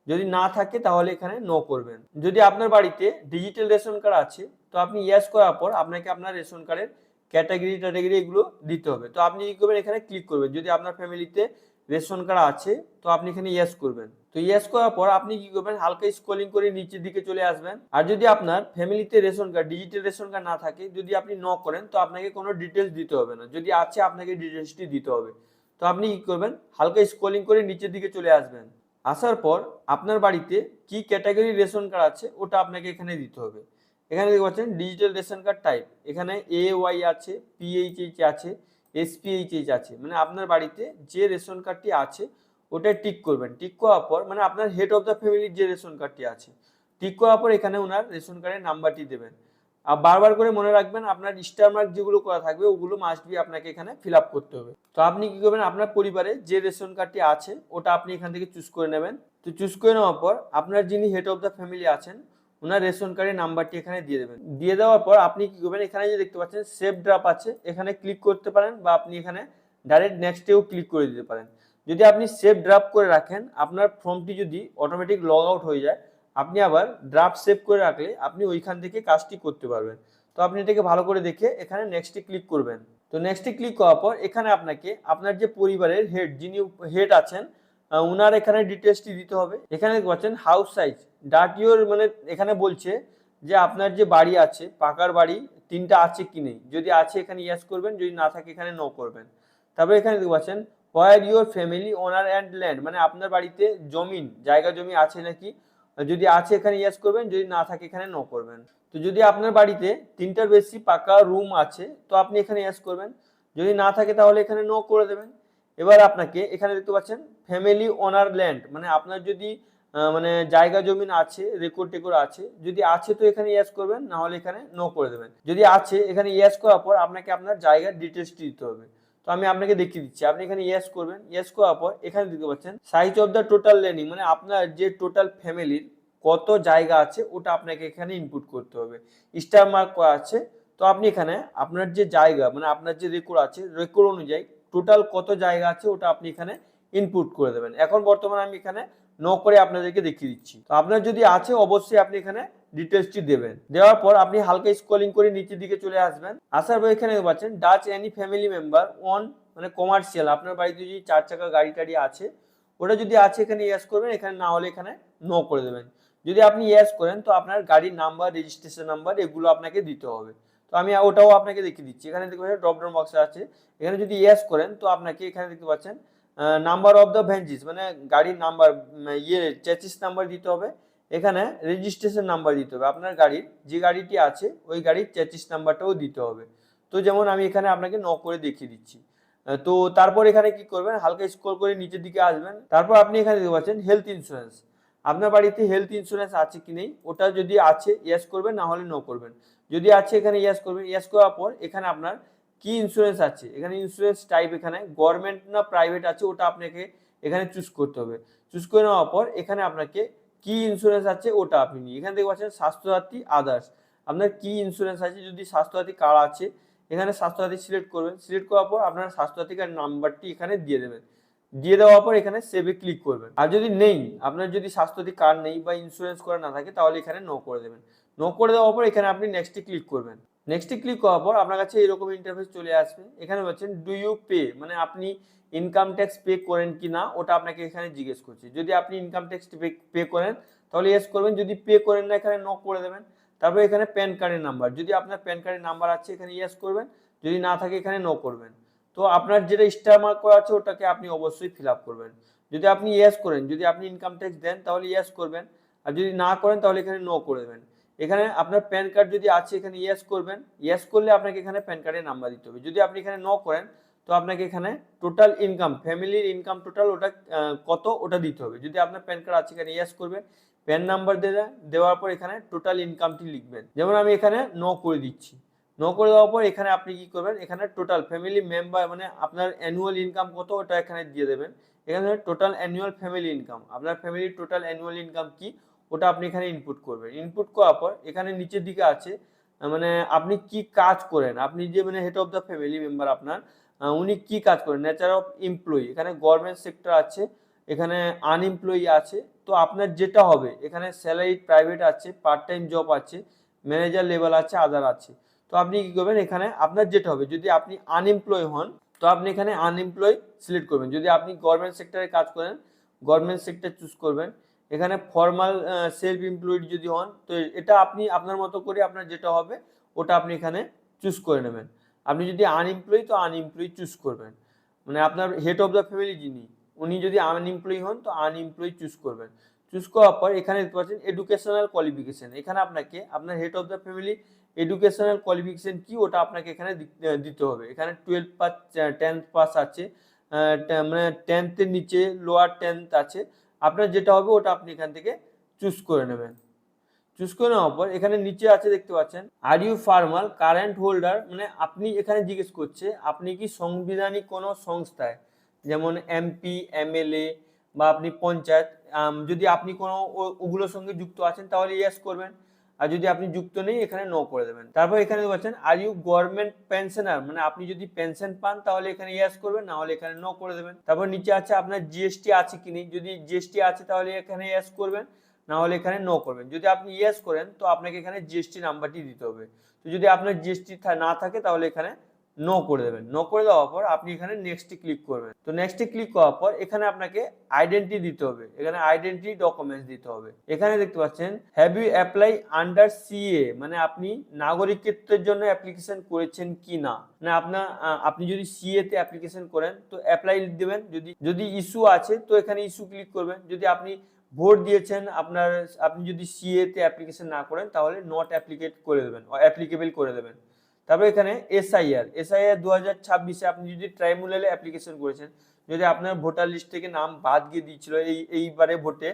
যদি না থাকে তাহলে এখানে নো করবেন। যদি আপনার বাড়িতে ডিজিটাল রেশন কার্ড আছে তো আপনি ইয়েস করার পর আপনাকে আপনার রেশন কার্ডের ক্যাটাগরি এগুলো দিতে হবে। তো আপনি কি করবেন, এখানে ক্লিক করবেন। যদি আপনার ফ্যামিলিতে রেশন কার্ড আছে তো আপনি এখানে ইয়েস করবেন। তো ইয়েস করার পর আপনি কি করবেন, হালকা স্ক্রলিং করে নিচের দিকে চলে আসবেন। আর যদি আপনার ফ্যামিলিতে ration card digital ration card না থাকে, যদি আপনি নো করেন তো আপনাকে কোনো ডিটেলস দিতে হবে না, যদি আছে আপনাকে ডিটেলসটি দিতে হবে। তো আপনি কি করবেন, হালকা স্ক্রলিং করে নিচের দিকে চলে আসবেন। আসার পর আপনার বাড়িতে কি ক্যাটাগরি রেশন কার্ড আছে ওটা আপনাকে এখানে দিতে হবে। এখানে দেখতে পাচ্ছেন ডিজিটাল রেশন কার্ড টাইপ, এখানে AY আছে, PHH আছে, SPHH আছে, মানে আপনার বাড়িতে যে রেশন কার্ডটি আছে ওটা টিক করবেন। টিক করার পর মানে আপনার হেড অফ দ্য ফ্যামিলির যে রেশন কার্ডটি আছে টিক করার পর এখানে ওনার রেশন কার্ডের নাম্বারটি দেবেন। আর বারবার করে মনে রাখবেন আপনার স্টার মার্ক যেগুলো করা থাকবে ওগুলো মাস্ট বি আপনাকে এখানে ফিল আপ করতে হবে। তো আপনি কি করবেন, আপনার পরিবারে যে রেশন কার্ডটি আছে ওটা আপনি এখান থেকে চুজ করে নেবেন। তো চুজ করে নেওয়ার পর আপনার যিনি হেড অফ দ্য ফ্যামিলি আছেন ওনার রেশন কার্ডের নাম্বারটি এখানে দিয়ে দেবেন। দিয়ে দেওয়ার পর আপনি কি করবেন, এখানে যে দেখতে পাচ্ছেন সেভ ড্রাফট আছে এখানে ক্লিক করতে পারেন, বা আপনি এখানে ডাইরেক্ট নেক্সটেও ক্লিক করে দিতে পারেন। যদি আপনি সেভ ড্রাফট করে রাখেন আপনার ফর্মটি যদি অটোমেটিক লগ আউট হয়ে যায়, আপনি আবার ড্রাফট সেভ করে রাখলে আপনি ওইখান থেকে কাজটি করতে পারবেন। তো আপনি এটাকে ভালো করে দেখে এখানে নেক্সটে ক্লিক করবেন। তো নেক্সটে ক্লিক করার পর এখানে আপনাকে আপনার যে পরিবারের হেড যিনি হেড আছেন উনার এখানে ডিটেলসটি দিতে হবে। এখানে দেখতে পাচ্ছেন হাউস সাইজ ডাট ইউর, মানে এখানে বলছে যে আপনার যে বাড়ি আছে পাকার বাড়ি 3টা আছে কি নেই, যদি আছে এখানে ইয়েস করবেন, যদি না থাকে এখানে নো করবেন। তারপরে এখানে দেখতে পাচ্ছেন where your family owner and land, মানে আপনার বাড়িতে জায়গা জমি আছে নাকি, যদি আছে এখানে ইয়েস করবেন, যদি না থাকে এখানে নো করবেন। তো যদি আপনার বাড়িতে 3টার বেশি পাকা রুম আছে তো আপনি এখানে ইয়েস করবেন, যদি না থাকে তাহলে এখানে নো করে দেবেন। এবার আপনাকে এখানে দেখতে পাচ্ছেন ফ্যামিলি ওনার ল্যান্ড, মানে আপনার যদি মানে জায়গা জমিন আছে, রেকর্ড আছে, যদি আছে তো এখানে ইয়েস করবেন, না হলে এখানে নো করে দেবেন। যদি আছে এখানে ইয়েস করার পর আপনাকে আপনার জায়গার ডিটেলসটি দিতে হবে। তো আমি আপনাকে দেখিয়ে দিচ্ছি, আপনি এখানে ইয়েস করবেন। ইয়েস করার পর এখানে দেখতে পাচ্ছেন size of the total landing, মানে আপনার যে টোটাল ফ্যামিলির কত জায়গা আছে ওটা আপনাকে এখানে ইনপুট করতে হবে। স্টার মার্ক করা আছে, তো আপনি এখানে আপনার যে জায়গা মানে আপনার যে রেকর্ড আছে রেকর্ড অনুযায়ী টোটাল কত জায়গা আছে ওটা আপনি এখানে ইনপুট করে দেবেন। এখন বর্তমানে আমি এখানে নো করে আপনাদেরকে দেখিয়ে দিচ্ছি। তো আপনার যদি আছে অবশ্যই আপনি এখানে ডিটেলসটি দেবেন। দেওয়ার পর আপনি হালকা স্ক্রলিং করে নিচের দিকে চলে আসবেন। আসার পর এখানে পাচ্ছেন Dutch any family member on, মানে কমার্শিয়াল, আপনার বাড়িতে যদি 4 চাকা গাড়ি টাড়ি আছে ওটা যদি আছে এখানে ইয়েস করবেন, এখানে না হলে এখানে নো করে দেবেন। যদি আপনি ইয়েস করেন তো আপনার গাড়ির নাম্বার, রেজিস্ট্রেশন নাম্বার এগুলো আপনাকে দিতে হবে। তো তো আমি ওটাও আপনাকে দেখিয়ে দিচ্ছি। এখানে দেখতে পাচ্ছেন ড্রপ ডাউন বক্সে আছে, এখানে যদি ইয়েস করেন তো আপনাকে এখানে দেখতে পাচ্ছেন নাম্বার অফ দ্য ভেঞ্জিস, মানে গাড়ির নাম্বার, চেসিস নাম্বার দিতে হবে, এখানে রেজিস্ট্রেশন নাম্বার দিতে হবে, আপনার গাড়ির যে গাড়িটি আছে ওই গাড়ির চেসিস নাম্বারটাও দিতে হবে। তো যেমন আমি এখানে আপনাকে ন করে দেখিয়ে দিচ্ছি। তো তারপর এখানে কি করবেন, হালকা স্ক্রল করে নিচের দিকে আসবেন, তারপর আপনি এখানে দেখতে পাচ্ছেন হেলথ ইন্স্যুরেন্স। আপনার বাড়িতে হেলথ ইন্স্যুরেন্স আছে কি নেই, ওটা যদি আছে ইয়েস করবেন, না হলে নো করবেন। যদি আছে এখানে ইয়েস করবেন, ইয়েস করার পর এখানে আপনার কি ইন্স্যুরেন্স আছে, এখানে ইন্স্যুরেন্স টাইপ এখানে গভর্নমেন্ট না প্রাইভেট আছে ওটা আপনাকে এখানে চুজ করতে হবে। চুজ করে নেওয়ার পর এখানে আপনাকে কি ইন্স্যুরেন্স আছে ওটা আপনি নিয়ে এখানে দেখতে পাচ্ছেন স্বাস্থ্যসাথী আদার্স, আপনার কি ইন্স্যুরেন্স আছে, যদি স্বাস্থ্যসাথী কার্ড আছে এখানে স্বাস্থ্যসাথী সিলেক্ট করবেন। সিলেক্ট করার পর আপনার স্বাস্থ্যসাথী কার্ড নাম্বারটি এখানে দিয়ে দেবেন। দিয়ে দেওয়ার পর এখানে সেভে ক্লিক করবেন। আর যদি নেই, আপনার যদি স্বাস্থ্যসাথী কার্ড নেই বা ইন্স্যুরেন্স করা না থাকে তাহলে এখানে নো করে দেবেন। নো করে দেওয়ার পর এখানে আপনি নেক্সটে ক্লিক করবেন। নেক্সটে ক্লিক করার পর আপনার কাছে এরকম ইন্টারফেস চলে আসবে। এখানে বলছেন ডু ইউ পে, মানে আপনি ইনকাম ট্যাক্স পে করেন কি না ওটা আপনাকে এখানে জিজ্ঞেস করছে। যদি আপনি ইনকাম ট্যাক্স পে করেন তাহলে ইয়েস করবেন, যদি পে করেন না এখানে নো করে দেবেন। তারপর এখানে প্যান কার্ডের নাম্বার, যদি আপনার প্যান কার্ডের নাম্বার আছে এখানে ইয়েস করবেন, যদি না থাকে এখানে নো করবেন। তো আপনার যেটা স্টার মার্ক করা আছে ওটাকে আপনি অবশ্যই ফিল আপ করবেন। যদি আপনি ইয়েস করেন, যদি আপনি ইনকাম ট্যাক্স দেন তাহলে ইয়েস করবেন, আর যদি না করেন তাহলে এখানে নো করে দেবেন। এখানে আপনার প্যান কার্ড যদি আছে এখানে ইয়েস করবেন, ইয়েস করলে আপনাকে এখানে প্যান কার্ডের নাম্বার দিতে হবে। যদি আপনি এখানে নো করেন তো আপনাকে এখানে টোটাল ইনকাম, ফ্যামিলির ইনকাম টোটাল ওটা কত ওটা দিতে হবে। যদি আপনার প্যান কার্ড আছে এখানে ইয়েস করবেন, প্যান নাম্বার দেওয়ার পর এখানে টোটাল ইনকামটি লিখবেন। যেমন আমি এখানে নো করে দিচ্ছি। নো করে দেওয়ার পর এখানে আপনি কি করবেন, এখানে টোটাল ফ্যামিলি মেম্বার মানে আপনার অ্যানুয়াল ইনকাম কত ওটা এখানে দিয়ে দেবেন। এখানে টোটাল অ্যানুয়াল ফ্যামিলি ইনকাম, আপনার ফ্যামিলির টোটাল অ্যানুয়াল ইনকাম কি ওটা আপনি এখানে ইনপুট করবেন। ইনপুট করার পর এখানে নিচের দিকে আছে মানে আপনি কি কাজ করেন, আপনি যে মানে head of the family member আপনার উনি কি কাজ করেন, নেচার অফ এমপ্লয়ি, এখানে গভর্নমেন্ট সেক্টর আছে, এখানে আনএমপ্লয়ি আছে। তো আপনার যেটা হবে এখানে স্যালারি প্রাইভেট আছে, পার্ট টাইম জব আছে, ম্যানেজার লেভেল আছে, আদার আছে। তো আপনি কি করবেন, এখানে আপনার যেটা হবে, যদি আপনি আনএমপ্লয় হন তো আপনি এখানে আনএমপ্লয় সিলেক্ট করবেন। যদি আপনি গভর্নমেন্ট সেক্টরে কাজ করেন গভর্নমেন্ট সেক্টর চুজ করবেন। এখানে ফর্মাল সেলফ এমপ্লয়েড যদি হন তো এটা আপনি আপনার মতো করে আপনার যেটা হবে ওটা আপনি এখানে চুজ করে নেবেন। আপনি যদি আনএমপ্লয় তো আনএমপ্লয় চুজ করবেন, মানে আপনার হেড অফ দ্য ফ্যামিলি যিনি উনি যদি আনএমপ্লয় হন তো আনএমপ্লয় চুজ করবেন। চুজ করার পর এখানে দেখতে পাচ্ছেন এডুকেশনাল কোয়ালিফিকেশন, এখানে আপনাকে আপনার head of the family educational qualification কি ওটা আপনাকে এখানে দিতে হবে। এখানে 12 পাস 10th পাস আছে, মানে 10th এর নিচে লোয়ার 10th আছে, আপনার যেটা হবে ওটা আপনি এখান থেকে চুজ করে নেবেন। চুজ করে নেওয়ার পর এখানে নিচে আছে দেখতে পাচ্ছেন আর ইউ ফার্মাল কারেন্ট হোল্ডার, মানে আপনি এখানে জিজ্ঞেস করছে আপনি কি সাংবিধানিক কোনো সংস্থায় যেমন এমপি এমএলএ বা আপনি পঞ্চায়েত, যদি আপনি কোনো ওগুলোর সঙ্গে যুক্ত আছেন তাহলে ইয়েস করবেন, আর যদি আপনি যুক্ত নেই এখানে নো করে দেবেন। তারপর এখানে বলছেন আর ইউ গভর্নমেন্ট পেনশনার, মানে আপনি যদি পেনশন পান তাহলে এখানে ইয়েস করবেন, না হলে এখানে নো করে দেবেন। তারপর নিচে আছে আপনার জিএসটি আছে কি নেই, যদি জিএসটি আছে তাহলে এখানে ইয়েস করবেন, না হলে এখানে নো করবেন। যদি আপনি ইয়েস করেন তো আপনাকে এখানে জিএসটি নাম্বারটি দিতে হবে। তো যদি আপনার জিএসটি না থাকে তাহলে এখানে নো করে দেবেন। নো করে দেওয়ার পর আপনি এখানে নেক্সটে ক্লিক করবেন। তো নেক্সটে ক্লিক করার পর এখানে আপনাকে আইডেন্টি দিতে হবে, এখানে আইডেন্টি ডকুমেন্টস দিতে হবে। এখানে দেখতে পাচ্ছেন have you apply under CA, মানে আপনি নাগরিকত্বের জন্য অ্যাপ্লিকেশন করেছেন কি না, মানে আপনার আপনি যদি সিএ তে অ্যাপ্লিকেশন করেন তো অ্যাপ্লাই দেবেন, যদি ইস্যু আছে তো এখানে ইস্যু ক্লিক করবেন। যদি আপনি ভোট দিয়েছেন আপনি যদি সিএ তে অ্যাপ্লিকেশন না করেন তাহলে নট অ্যাপ্লিকেট করে দেবেন, অ্যাপ্লিকেবল করে দেবেন। তারপর এখানে এসআইআর 2026-এ আপনি যদি ট্রাইব্যুনালে অ্যাপ্লিকেশন করেছেন, যদি আপনার ভোটার লিস্ট থেকে নাম বাদ গিয়ে দিয়েছিল এইবারে ভোটে,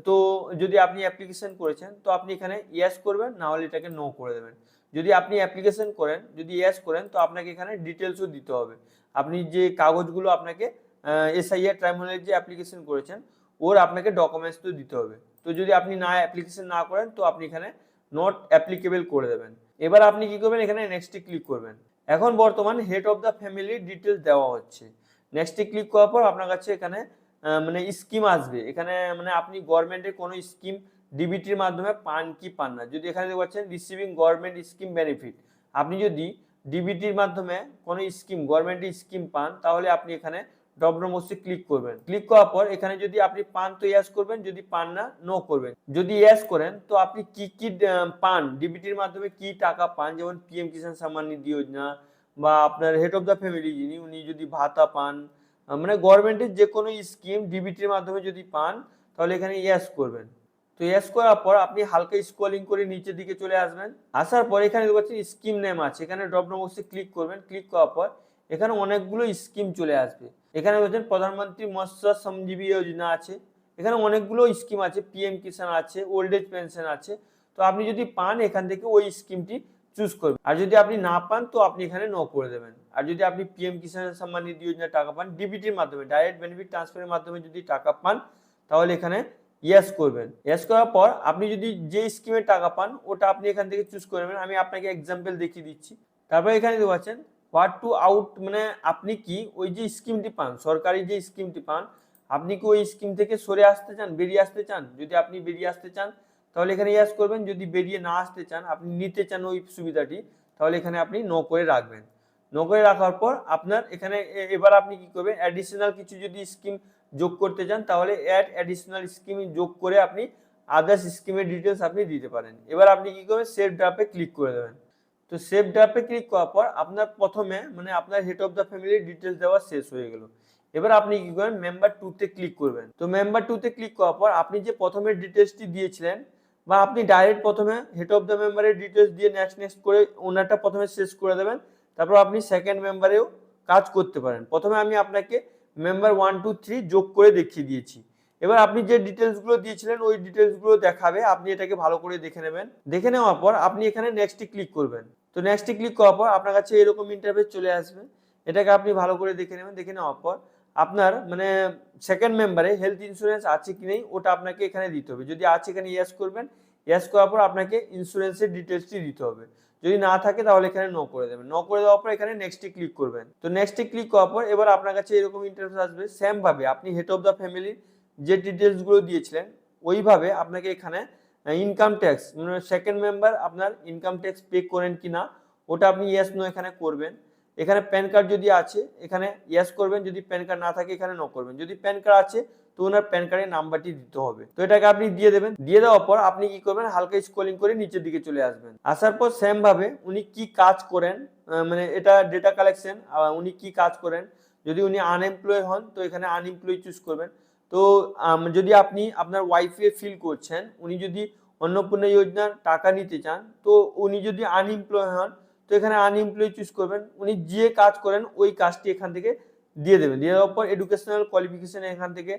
তো যদি আপনি অ্যাপ্লিকেশন করেছেন তো আপনি এখানে ইয়েস করবেন, না হলে এটাকে নো করে দেবেন। যদি আপনি অ্যাপ্লিকেশন করেন যদি ইয়েস করেন তো আপনাকে এখানে ডিটেলসও দিতে হবে, আপনি যে কাগজগুলো আপনাকে এসআইআর ট্রাইব্যুনালে যে অ্যাপ্লিকেশন করেছেন ওর আপনাকে ডকুমেন্টস তো দিতে হবে। তো যদি আপনি অ্যাপ্লিকেশন না করেন তো আপনি এখানে নট অ্যাপ্লিকেবল করে দেবেন। এবার আপনি কি করবেন, এখানে নেক্সটে ক্লিক করবেন। এখন বর্তমান head of the family details দেওয়া হচ্ছে। নেক্সটে ক্লিক করার পর আপনার কাছে এখানে মানে স্কিম আসবে, এখানে মানে আপনি গভর্নমেন্টের কোনো স্কিম ডিবিটির মাধ্যমে পান কি পান না। যদি এখানে দেখতে পাচ্ছেন রিসিভিং গভর্নমেন্ট স্কিম বেনিফিট, আপনি যদি ডিবিটির মাধ্যমে কোনো স্কিম গভর্নমেন্টের স্কিম পান তাহলে আপনি এখানে ড্রপ ডাউন বক্সে ক্লিক করবেন। ক্লিক করার পর এখানে যদি আপনি পান তো ইয়েস করবেন, যদি পান না নো করবেন। যদি ইয়েস করেন তো আপনি কি কি পান, ডিবিটির মাধ্যমে কি টাকা পান, যেমন পিএম কিষাণ সম্মান নিধি যোজনা বা আপনার হেড অফ দ্য ফ্যামিলি যিনি উনি যদি ভাতা পান, মানে গভর্নমেন্টের যে কোনো স্কিম ডিবিটির মাধ্যমে যদি পান তাহলে এখানে ইয়েস করবেন। তো ইয়েস করার পর আপনি হালকা স্ক্রলিং করে নিচের দিকে চলে আসবেন। আসার পর এখানে দেখতে পাচ্ছেন স্কিম নেম আছে, এখানে ড্রপ ডাউন বক্সে ক্লিক করবেন। ক্লিক করার পর এখানে অনেকগুলো স্কিম চলে আসবে। এখানে বলছেন প্রধানমন্ত্রী মৎস্য সঞ্জীবী যোজনা আছে, এখানে অনেকগুলো স্কিম আছে, পিএম কিষাণ আছে, ওল্ড এজ পেনশন আছে। তো আপনি যদি পান এখান থেকে ওই স্কিমটি চুজ করবেন, আর যদি আপনি না পান তো আপনি এখানে নো করে দেবেন। আর যদি আপনি পিএম কিষাণ সম্মান নিধি যোজনার টাকা পান ডিবিটির মাধ্যমে, ডাইরেক্ট বেনিফিট ট্রান্সফারের মাধ্যমে যদি টাকা পান তাহলে এখানে ইয়েস করবেন। ইয়েস করার পর আপনি যদি যে স্কিমের টাকা পান ওটা আপনি এখান থেকে চুজ করে নেবেন। আমি আপনাকে এক্সাম্পল দেখিয়ে দিচ্ছি। তারপর এখানে দেখতে পাচ্ছেন হোয়াট টু আউট, মানে আপনি কি ওই যে স্কিমটি পান, সরকারি যে স্কিমটি পান, আপনি কি ওই স্কিম থেকে সরে আসতে চান, বেরিয়ে আসতে চান? যদি আপনি বেরিয়ে আসতে চান তাহলে এখানে ইয়েস করবেন। যদি বেরিয়ে না আসতে চান, আপনি নিতে চান ওই সুবিধাটি, তাহলে এখানে আপনি নো করে রাখবেন। নো করে রাখার পর আপনার এখানে এবার আপনি কি করবেন, অ্যাডিশনাল কিছু যদি স্কিম যোগ করতে চান তাহলে অ্যাড অ্যাডিশনাল স্কিম যোগ করে আপনি আদার্স স্কিমের ডিটেলস আপনি দিতে পারেন। এবার আপনি কি করবেন, সেভ ড্রাফটে ক্লিক করে দেবেন। তো সেভ ড্রাফটে ক্লিক করার পর আপনার প্রথমে মানে আপনার হেড অফ দ্য ফ্যামিলির ডিটেলস দেওয়া শেষ হয়ে গেল। এবার আপনি কি করবেন, মেম্বার 2 তে ক্লিক করবেন। তো মেম্বার 2 তে ক্লিক করার পর আপনি যে প্রথমে ডিটেলসটি দিয়েছিলেন, বা আপনি ডাইরেক্ট প্রথমে হেড অফ দ্য মেম্বারের ডিটেলস দিয়ে নেক্সট নেক্সট করে ওনারটা প্রথমে শেষ করে দেবেন। তারপর আপনি সেকেন্ড মেম্বারেও কাজ করতে পারেন। প্রথমে আমি আপনাকে মেম্বার 1 2 3 যোগ করে দেখিয়ে দিয়েছি। এবার আপনি যে ডিটেলসগুলো দিয়েছিলেন ওই ডিটেলসগুলো দেখাবে, আপনি এটাকে ভালো করে দেখে নেবেন। দেখে নেওয়ার পর আপনি এখানে নেক্সটে ক্লিক করবেন। তো নেক্সটে ক্লিক করার পর আপনার কাছে এরকম ইন্টারফেস চলে আসবে। এটাকে আপনি ভালো করে দেখে নেবেন। দেখে নেওয়ার পর আপনার মানে সেকেন্ড মেম্বারে হেলথ ইন্স্যুরেন্স আছে কি নেই ওটা আপনাকে এখানে দিতে হবে। যদি আছে এখানে ইয়েস করবেন। ইয়েস করার পর আপনাকে ইন্স্যুরেন্সের ডিটেলসটি দিতে হবে। যদি না থাকে তাহলে এখানে নো করে দেবেন। নো করে দেওয়ার পর এখানে নেক্সটে ক্লিক করবেন। তো নেক্সটে ক্লিক করার পর এবার আপনার কাছে এরকম ইন্টারফেস আসবে। সেম ভাবে আপনি হেড অফ দ্য ফ্যামিলির যে ডিটেলসগুলো দিয়েছিলেন ওইভাবে আপনাকে এখানে ইনকাম ট্যাক্স, মানে সেকেন্ড মেম্বার আপনার ইনকাম ট্যাক্স পে করেন কিনা ওটা আপনি ইয়েস নো এখানে করবেন। এখানে প্যান কার্ড যদি আছে এখানে ইয়েস করবেন, যদি প্যান কার্ড না থাকে এখানে নো করবেন। যদি প্যান কার্ড আছে তো ওনার প্যান কার্ডের নাম্বারটি দিতে হবে। তো এটাকে আপনি দিয়ে দেবেন। দিয়ে দেওয়ার পর আপনি কি করবেন, হালকা স্ক্রলিং করে নিচের দিকে চলে আসবেন। আসার পর সেম ভাবে উনি কি কাজ করেন, মানে এটা ডেটা কালেকশন, উনি কি কাজ করেন। যদি উনি আনএমপ্লয় হন তো এখানে আনএমপ্লয় চুজ করবেন। তো যদি আপনি আপনার ওয়াইফে ফিল করছেন, উনি যদি অন্নপূর্ণা যোজনার টাকা নিতে চান, তো উনি যদি আনএমপ্লয় হন তো এখানে আনএমপ্লয় চুজ করবেন। উনি যে কাজ করেন ওই কাজটি এখান থেকে দিয়ে দেবেন। দিয়ে দেওয়ার পর এডুকেশনাল কোয়ালিফিকেশন এখান থেকে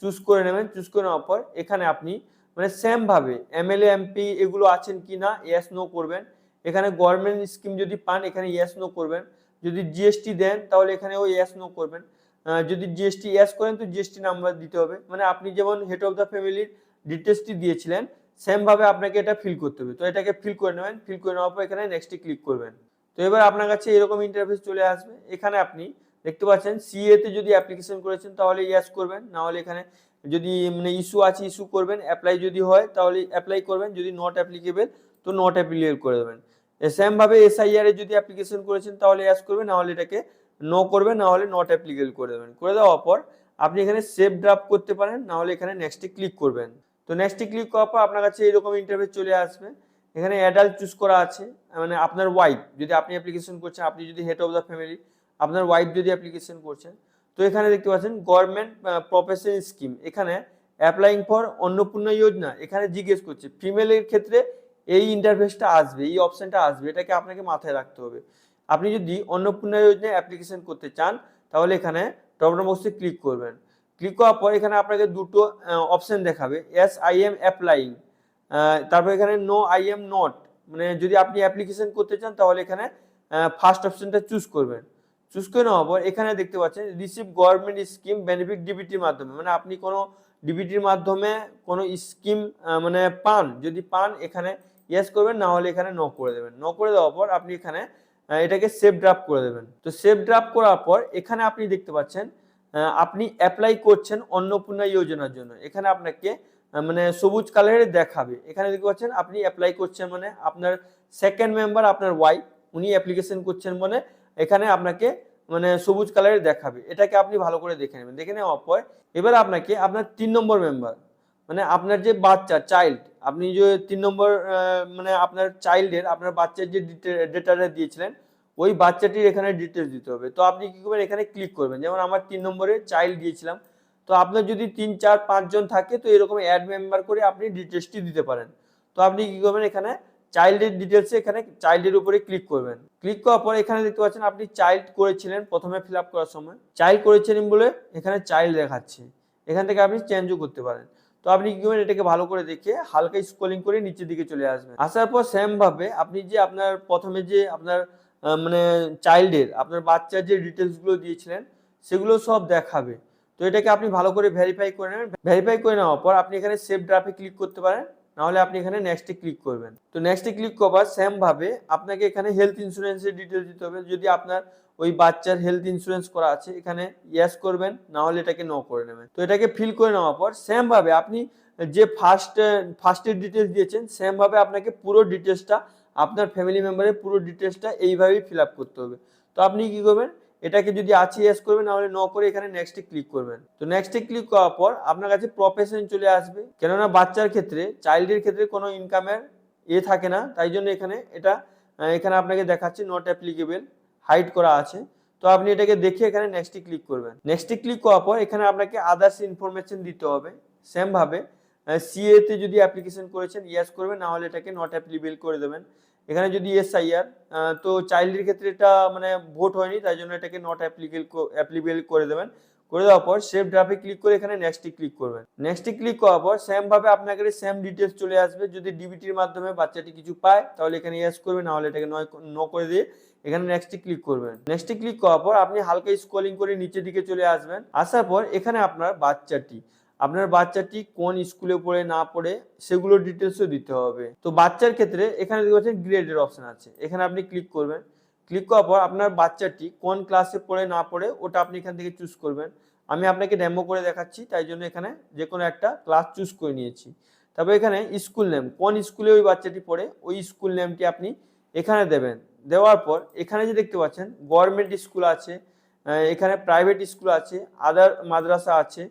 চুজ করে নেবেন। চুজ করে নেওয়ার পর এখানে আপনি মানে সেম ভাবে এমএলএ এমপি এগুলো আছেন কি না ইয়েস নো করবেন। এখানে গভর্নমেন্ট স্কিম যদি পান এখানে ইয়েস নো করবেন। যদি জিএসটি দেন তাহলে এখানে ওই ইয়েস নো করবেন। যদি জিএসটি ইয়েস করেন তো জিএসটি নাম্বার দিতে হবে। মানে আপনি যেমন হেড অফ দ্য ফ্যামিলির ডিটেলসটি দিয়েছিলেন সেম ভাবে আপনাকে এটা ফিল করতে হবে। তো এটাকে ফিল করে নেবেন। ফিল করে নেওয়ার পর এখানে নেক্সটে ক্লিক করবেন। তো এবার আপনার কাছে এরকম ইন্টারফেস চলে আসবে। এখানে আপনি দেখতে পাচ্ছেন সিএ তে যদি অ্যাপ্লিকেশন করেছেন তাহলে ইয়েস করবেন, না হলে এখানে যদি মানে ইস্যু আছে ইস্যু করবেন, অ্যাপ্লাই যদি হয় তাহলে অ্যাপ্লাই করবেন, যদি নট অ্যাপ্লিকেবল তো নট অ্যাপ্লিকেবল করে দেবেন। সেম ভাবে এসআইআর এ যদি অ্যাপ্লিকেশন করেছেন তাহলে ইয়েস করবেন, না হলে এটাকে নো করবেন, না হলে নট অ্যাপ্লিকেবল করে দেবেন। করে দেওয়ার পর আপনি এখানে সেভ ড্রাফট করতে পারেন, না হলে এখানে নেক্সটে ক্লিক করবেন। তো নেক্সটে ক্লিক করার পর আপনার কাছে এরকম ইন্টারফেস চলে আসবে। এখানে অ্যাডাল্ট চুজ করা আছে, মানে আপনার ওয়াইফ যদি আপনি অ্যাপ্লিকেশন করছেন, আপনি যদি হেড অফ দ্য ফ্যামিলি, আপনার ওয়াইফ যদি অ্যাপ্লিকেশন করছেন। তো এখানে দেখতে পাচ্ছেন গভর্নমেন্ট প্রফেশন স্কিম, এখানে অ্যাপ্লাইং ফর অন্নপূর্ণা যোজনা এখানে জিজ্ঞেস করছে। ফিমেলের ক্ষেত্রে এই ইন্টারফেসটা আসবে, এই অপশনটা আসবে, এটাকে আপনাকে মাথায় রাখতে হবে। আপনি যদি অন্নপূর্ণা যোজনায় অ্যাপ্লিকেশন করতে চান তাহলে এখানে ড্রপ ডাউন বক্সে ক্লিক করবেন। ক্লিক করার পর এখানে আপনাকে দুটো অপশন দেখাবে, এস আই এম অ্যাপ্লাইং, তারপর এখানে নো আই এম নট, মানে যদি আপনি অ্যাপ্লিকেশন করতে চান তাহলে এখানে ফার্স্ট অপশনটা চুজ করবেন। চুজ করে নেওয়ার পর এখানে দেখতে পাচ্ছেন রিসিভ গভর্নমেন্ট স্কিম বেনিফিট ডিবিটির মাধ্যমে, মানে আপনি কোনো ডিবিটির মাধ্যমে কোনো স্কিম মানে পান, যদি পান এখানে ইয়েস করবেন, না হলে এখানে নো করে দেবেন। নো করে দেওয়ার পর আপনি এখানে এটাকে সেভ ড্রাফট করে দেবেন। তো সেভ ড্রাফট করার পর এখানে আপনি দেখতে পাচ্ছেন আপনি অ্যাপ্লাই করছেন অন্নপূর্ণা যোজনার জন্য। এখানে আপনাকে মানে সবুজ কালারে দেখাবে। এখানে দেখতে পাচ্ছেন আপনি অ্যাপ্লাই করছেন, মানে আপনার সেকেন্ড মেম্বার আপনার ওয়াইফ উনি অ্যাপ্লিকেশন করছেন, মানে এখানে আপনাকে মানে সবুজ কালারের দেখাবে। এটাকে আপনি ভালো করে দেখে নেবেন। দেখে নেওয়ার পর এবার আপনাকে আপনার 3 নম্বর মেম্বার মানে আপনার যে বাচ্চা চাইল্ড, আপনি যে 3 নম্বর মানে আপনার চাইল্ডের আপনার বাচ্চার যে ডেটাটা দিয়েছিলেন ওই বাচ্চাটির এখানে ডিটেলস দিতে হবে। তো আপনি কি করবেন, এখানে ক্লিক করবেন। যেমন আমার 3 নম্বরে চাইল্ড দিয়েছিলাম, তো আপনার যদি 3 4 5 জন থাকে তো এরকম অ্যাড মেম্বার করে আপনি ডিটেলসটি দিতে পারেন। তো আপনি কি করবেন, এখানে চাইল্ডের ডিটেলসে এখানে চাইল্ডের উপরে ক্লিক করবেন। ক্লিক করার পরে এখানে দেখতে পাচ্ছেন আপনি চাইল্ড করেছিলেন প্রথমে ফিল আপ করার সময়, চাইল্ড করেছিলেন বলে এখানে চাইল্ড দেখাচ্ছে। এখান থেকে আপনি চেঞ্জও করতে পারেন। তো আপনি কি করবেন, এটাকে ভালো করে দেখে হালকা স্ক্রলিং করে নিচের দিকে চলে আসবেন। আসার পর সেম ভাবে আপনি যে আপনার প্রথমে যে আপনার মানে চাইল্ডের আপনার বাচ্চার যে ডিটেলসগুলো দিয়েছিলেন সেগুলো সব দেখাবে। তো এটাকে আপনি ভালো করে ভেরিফাই করে নেবেন। ভেরিফাই করে নেওয়ার পর আপনি এখানে সেভ ড্রাফটে ক্লিক করতে পারেন, নাহলে আপনি এখানে নেক্সটে ক্লিক করবেন। তো নেক্সটে ক্লিক করবার সেম ভাবে আপনাকে এখানে হেলথ ইন্স্যুরেন্সের ডিটেলস দিতে হবে। যদি আপনার ওই বাচ্চার হেলথ ইন্স্যুরেন্স করা আছে এখানে ইয়েস করবেন, না হলে এটাকে নো করে নেবেন। তো এটাকে ফিল করে নেওয়ার পর সেম ভাবে আপনি যে ফার্স্টের ডিটেলস দিয়েছেন সেম ভাবে আপনাকে পুরো ডিটেলসটা আপনার ফ্যামিলি মেম্বারের পুরো ডিটেলসটা এইভাবেই ফিল আপ করতে হবে। তো আপনি কি করবেন, এটাকে যদি আছে ইয়েস করবেন, না হলে নো করে এখানে নেক্সটে ক্লিক করবেন। তো নেক্সটে ক্লিক করার পর আপনার কাছে প্রফেশন চলে আসবে, কেননা বাচ্চার ক্ষেত্রে চাইল্ডের ক্ষেত্রে কোনো ইনকামের থাকে না, তাই জন্য এখানে এখানে আপনাকে দেখাচ্ছে নট অ্যাপ্লিকেবল, হাইড করা আছে। তো আপনি এটাকে দেখে এখানে নেক্সটে ক্লিক করবেন। নেক্সটে ক্লিক করার পর এখানে আপনাকে আদার্স ইনফরমেশন দিতে হবে। সেম ভাবে সিএ তে যদি অ্যাপ্লিকেশন করেছেন ইয়েস করবেন, না হলে এটাকে নট অ্যাপ্লিকেবল করে দেবেন। এখানে যদি এসআইআর, তো চাইল্ডের ক্ষেত্রে এটা মানে ভোট হয়নি, তাই জন্য এটাকে নট অ্যাপ্লিকেবল করে দেবেন। করে দেওয়ার পর সেভ ড্রাফটে ক্লিক করে এখানে নেক্সটে ক্লিক করবেন। নেক্সটে ক্লিক করার পর সেম ভাবে আপনাকে সেম ডিটেলস চলে আসবে। যদি ডিবিটির মাধ্যমে বাচ্চাটি কিছু পায় তাহলে এখানে ইয়েস করবেন, না হলে এটাকে নো করে দিয়ে এখানে নেক্সটে ক্লিক করবেন। নেক্সটে ক্লিক করার পর আপনি হালকা স্ক্রলিং করে নিচের দিকে চলে আসবেন। আসার পর এখানে আপনার বাচ্চাটি কোন স্কুলে পড়ে না পড়ে সেগুলো ডিটেলসও দিতে হবে। তো বাচ্চার ক্ষেত্রে এখানে দেখতে পাচ্ছেন গ্রেডের অপশন আছে, এখানে আপনি ক্লিক করবেন। ক্লিক করার পর আপনার বাচ্চাটি কোন ক্লাসে পড়ে না পড়ে ওটা আপনি এখান থেকে চুজ করবেন। আমি আপনাকে ডেমো করে দেখাচ্ছি, তাই জন্য এখানে যে কোনো একটা ক্লাস চুজ করে নিয়েছি। তারপর এখানে স্কুল নেম, কোন স্কুলে ওই বাচ্চাটি পড়ে ওই স্কুল নেমটি আপনি এখানে দেবেন। দেওয়ার পর এখানে যে দেখতে পাচ্ছেন গভর্নমেন্ট স্কুল আছে, এখানে প্রাইভেট স্কুল আছে, আদার মাদ্রাসা আছে।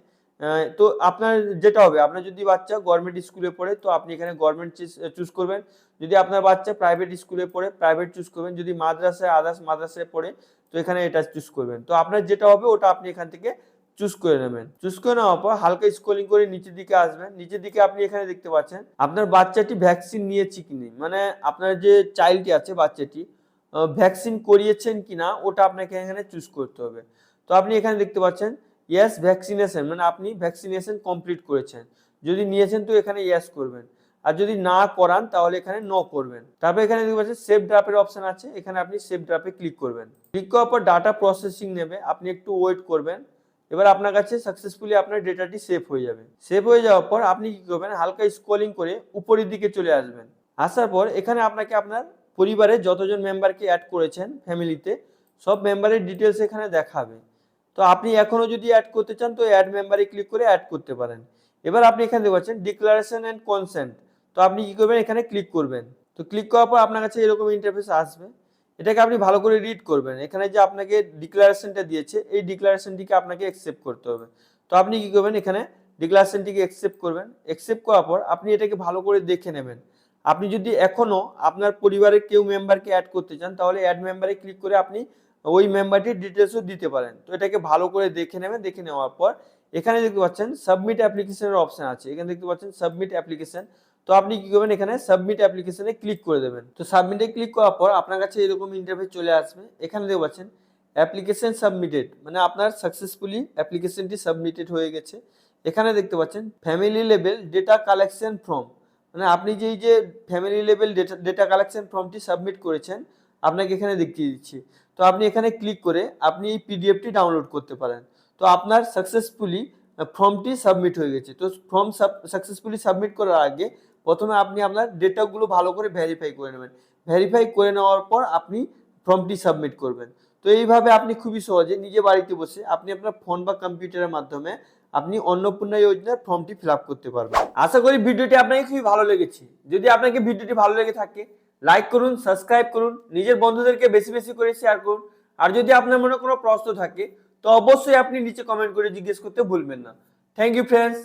তো আপনার যেটা হবে, আপনার যদি বাচ্চা গভর্নমেন্ট স্কুলে পড়ে তো আপনি এখানে গভর্নমেন্ট চুজ করবেন। যদি আপনার বাচ্চা প্রাইভেট স্কুলে পড়ে প্রাইভেট চুজ করবেন। যদি মাদ্রাসায় আদার্স মাদ্রাসায় পড়ে তো এখানে এটা চুজ করবেন। তো আপনার যেটা হবে ওটা আপনি এখান থেকে চুজ করে নেবেন। চুজ করে নেওয়ার পর হালকা স্ক্রলিং করে নিচের দিকে আসবেন। নিচের দিকে আপনি এখানে দেখতে পাচ্ছেন আপনার বাচ্চাটি ভ্যাকসিন নিয়েছে কি নেই, মানে আপনার যে চাইল্ডটি আছে বাচ্চাটি ভ্যাকসিন করিয়েছেন কিনা ওটা আপনাকে এখানে চুজ করতে হবে। তো আপনি এখানে দেখতে পাচ্ছেন ইয়েস ভ্যাকসিনেশন, মানে আপনি ভ্যাকসিনেশন কমপ্লিট করেছেন। যদি নিয়েছেন তো এখানে ইয়েস করবেন, আর যদি না করান তাহলে এখানে নো করবেন। তারপর এখানে দেখতে পাচ্ছেন সেভ ড্রাফটের অপশন আছে, এখানে আপনি সেভ ড্রাফটে ক্লিক করবেন। ক্লিক করার পর ডাটা প্রসেসিং নেবে, আপনি একটু ওয়েট করবেন। এবার আপনার কাছে সাকসেসফুলি আপনার ডেটাটি সেভ হয়ে যাবে। সেভ হয়ে যাওয়ার পর আপনি কি করবেন, হালকা স্ক্রলিং করে উপরের দিকে চলে আসবেন। আসার পর এখানে আপনাকে আপনার পরিবারের যতজন মেম্বারকে অ্যাড করেছেন ফ্যামিলিতে সব মেম্বারের ডিটেলস এখানে দেখাবে। তো আপনি এখনো যদি অ্যাড করতে চান তো অ্যাড মেম্বারে ক্লিক করে অ্যাড করতে পারেন। এবার আপনি এখানে দেখতে পাচ্ছেন ডিক্লারেশন এন্ড কনসেন্ট, তো আপনি কি করবেন, এখানে ক্লিক করবেন। তো ক্লিক করার পর আপনার কাছে এরকম ইন্টারফেস আসবে। এটাকে আপনি ভালো করে রিড করবেন। এখানে যে আপনাকে ডিক্লারেশনটা দিয়েছে এই ডিক্লারেশনটিকে আপনাকে অ্যাকসেপ্ট করতে হবে। তো আপনি কি করবেন, এখানে ডিক্লারেশনটিকে অ্যাকসেপ্ট করবেন। অ্যাকসেপ্ট করার পর আপনি এটাকে ভালো করে দেখে নেবেন। আপনি যদি এখনো আপনার পরিবারের কেউ মেম্বারকে অ্যাড করতে চান তাহলে অ্যাড মেম্বারে ক্লিক করে আপনি ওই মেম্বারটির ডিটেলসও দিতে পারেন। তো এটাকে ভালো করে দেখে নেবেন। দেখে নেওয়ার পর এখানে দেখতে পাচ্ছেন সাবমিট অ্যাপ্লিকেশনের অপশন আছে, এখানে দেখতে পাচ্ছেন সাবমিট অ্যাপ্লিকেশন। তো আপনি কি করবেন, এখানে সাবমিট অ্যাপ্লিকেশনে ক্লিক করে দেবেন। তো সাবমিটে ক্লিক করার পর আপনার কাছে এরকম ইন্টারফেস চলে আসবে। এখানে দেখতে পাচ্ছেন অ্যাপ্লিকেশন সাবমিটেড, মানে আপনার সাকসেসফুলি অ্যাপ্লিকেশনটি সাবমিটেড হয়ে গেছে। এখানে দেখতে পাচ্ছেন family level data collection form, মানে আপনি যে ফ্যামিলি লেভেল ডেটা কালেকশন ফর্মটি সাবমিট করেছেন আপনাকে এখানে দেখিয়ে দিচ্ছি। তো আপনি এখানে ক্লিক করে আপনি এই পিডিএফটি ডাউনলোড করতে পারেন। তো আপনার সাকসেসফুলি ফর্মটি সাবমিট হয়ে গেছে। তো ফর্ম সাকসেসফুলি সাবমিট করার আগে প্রথমে আপনি আপনার ডেটাগুলো ভালো করে ভেরিফাই করে নেবেন। ভেরিফাই করে নেওয়ার পর আপনি ফর্মটি সাবমিট করবেন। তো এইভাবে আপনি খুবই সহজে নিজে বাড়িতে বসে আপনি আপনার ফোন বা কম্পিউটারের মাধ্যমে আপনি অন্নপূর্ণা যোজনার ফর্মটি ফিল আপ করতে পারবেন। আশা করি ভিডিওটি আপনাকে খুবই ভালো লেগেছে। যদি আপনাকে ভিডিওটি ভালো লেগে থাকে লাইক করুন, সাবস্ক্রাইব করুন, নিজের বন্ধুদেরকে বেশি বেশি করে শেয়ার করুন। আর যদি আপনার মনে কোনো প্রশ্ন থাকে তো অবশ্যই আপনি নিচে কমেন্ট করে জিজ্ঞেস করতে ভুলবেন না। Thank you friends.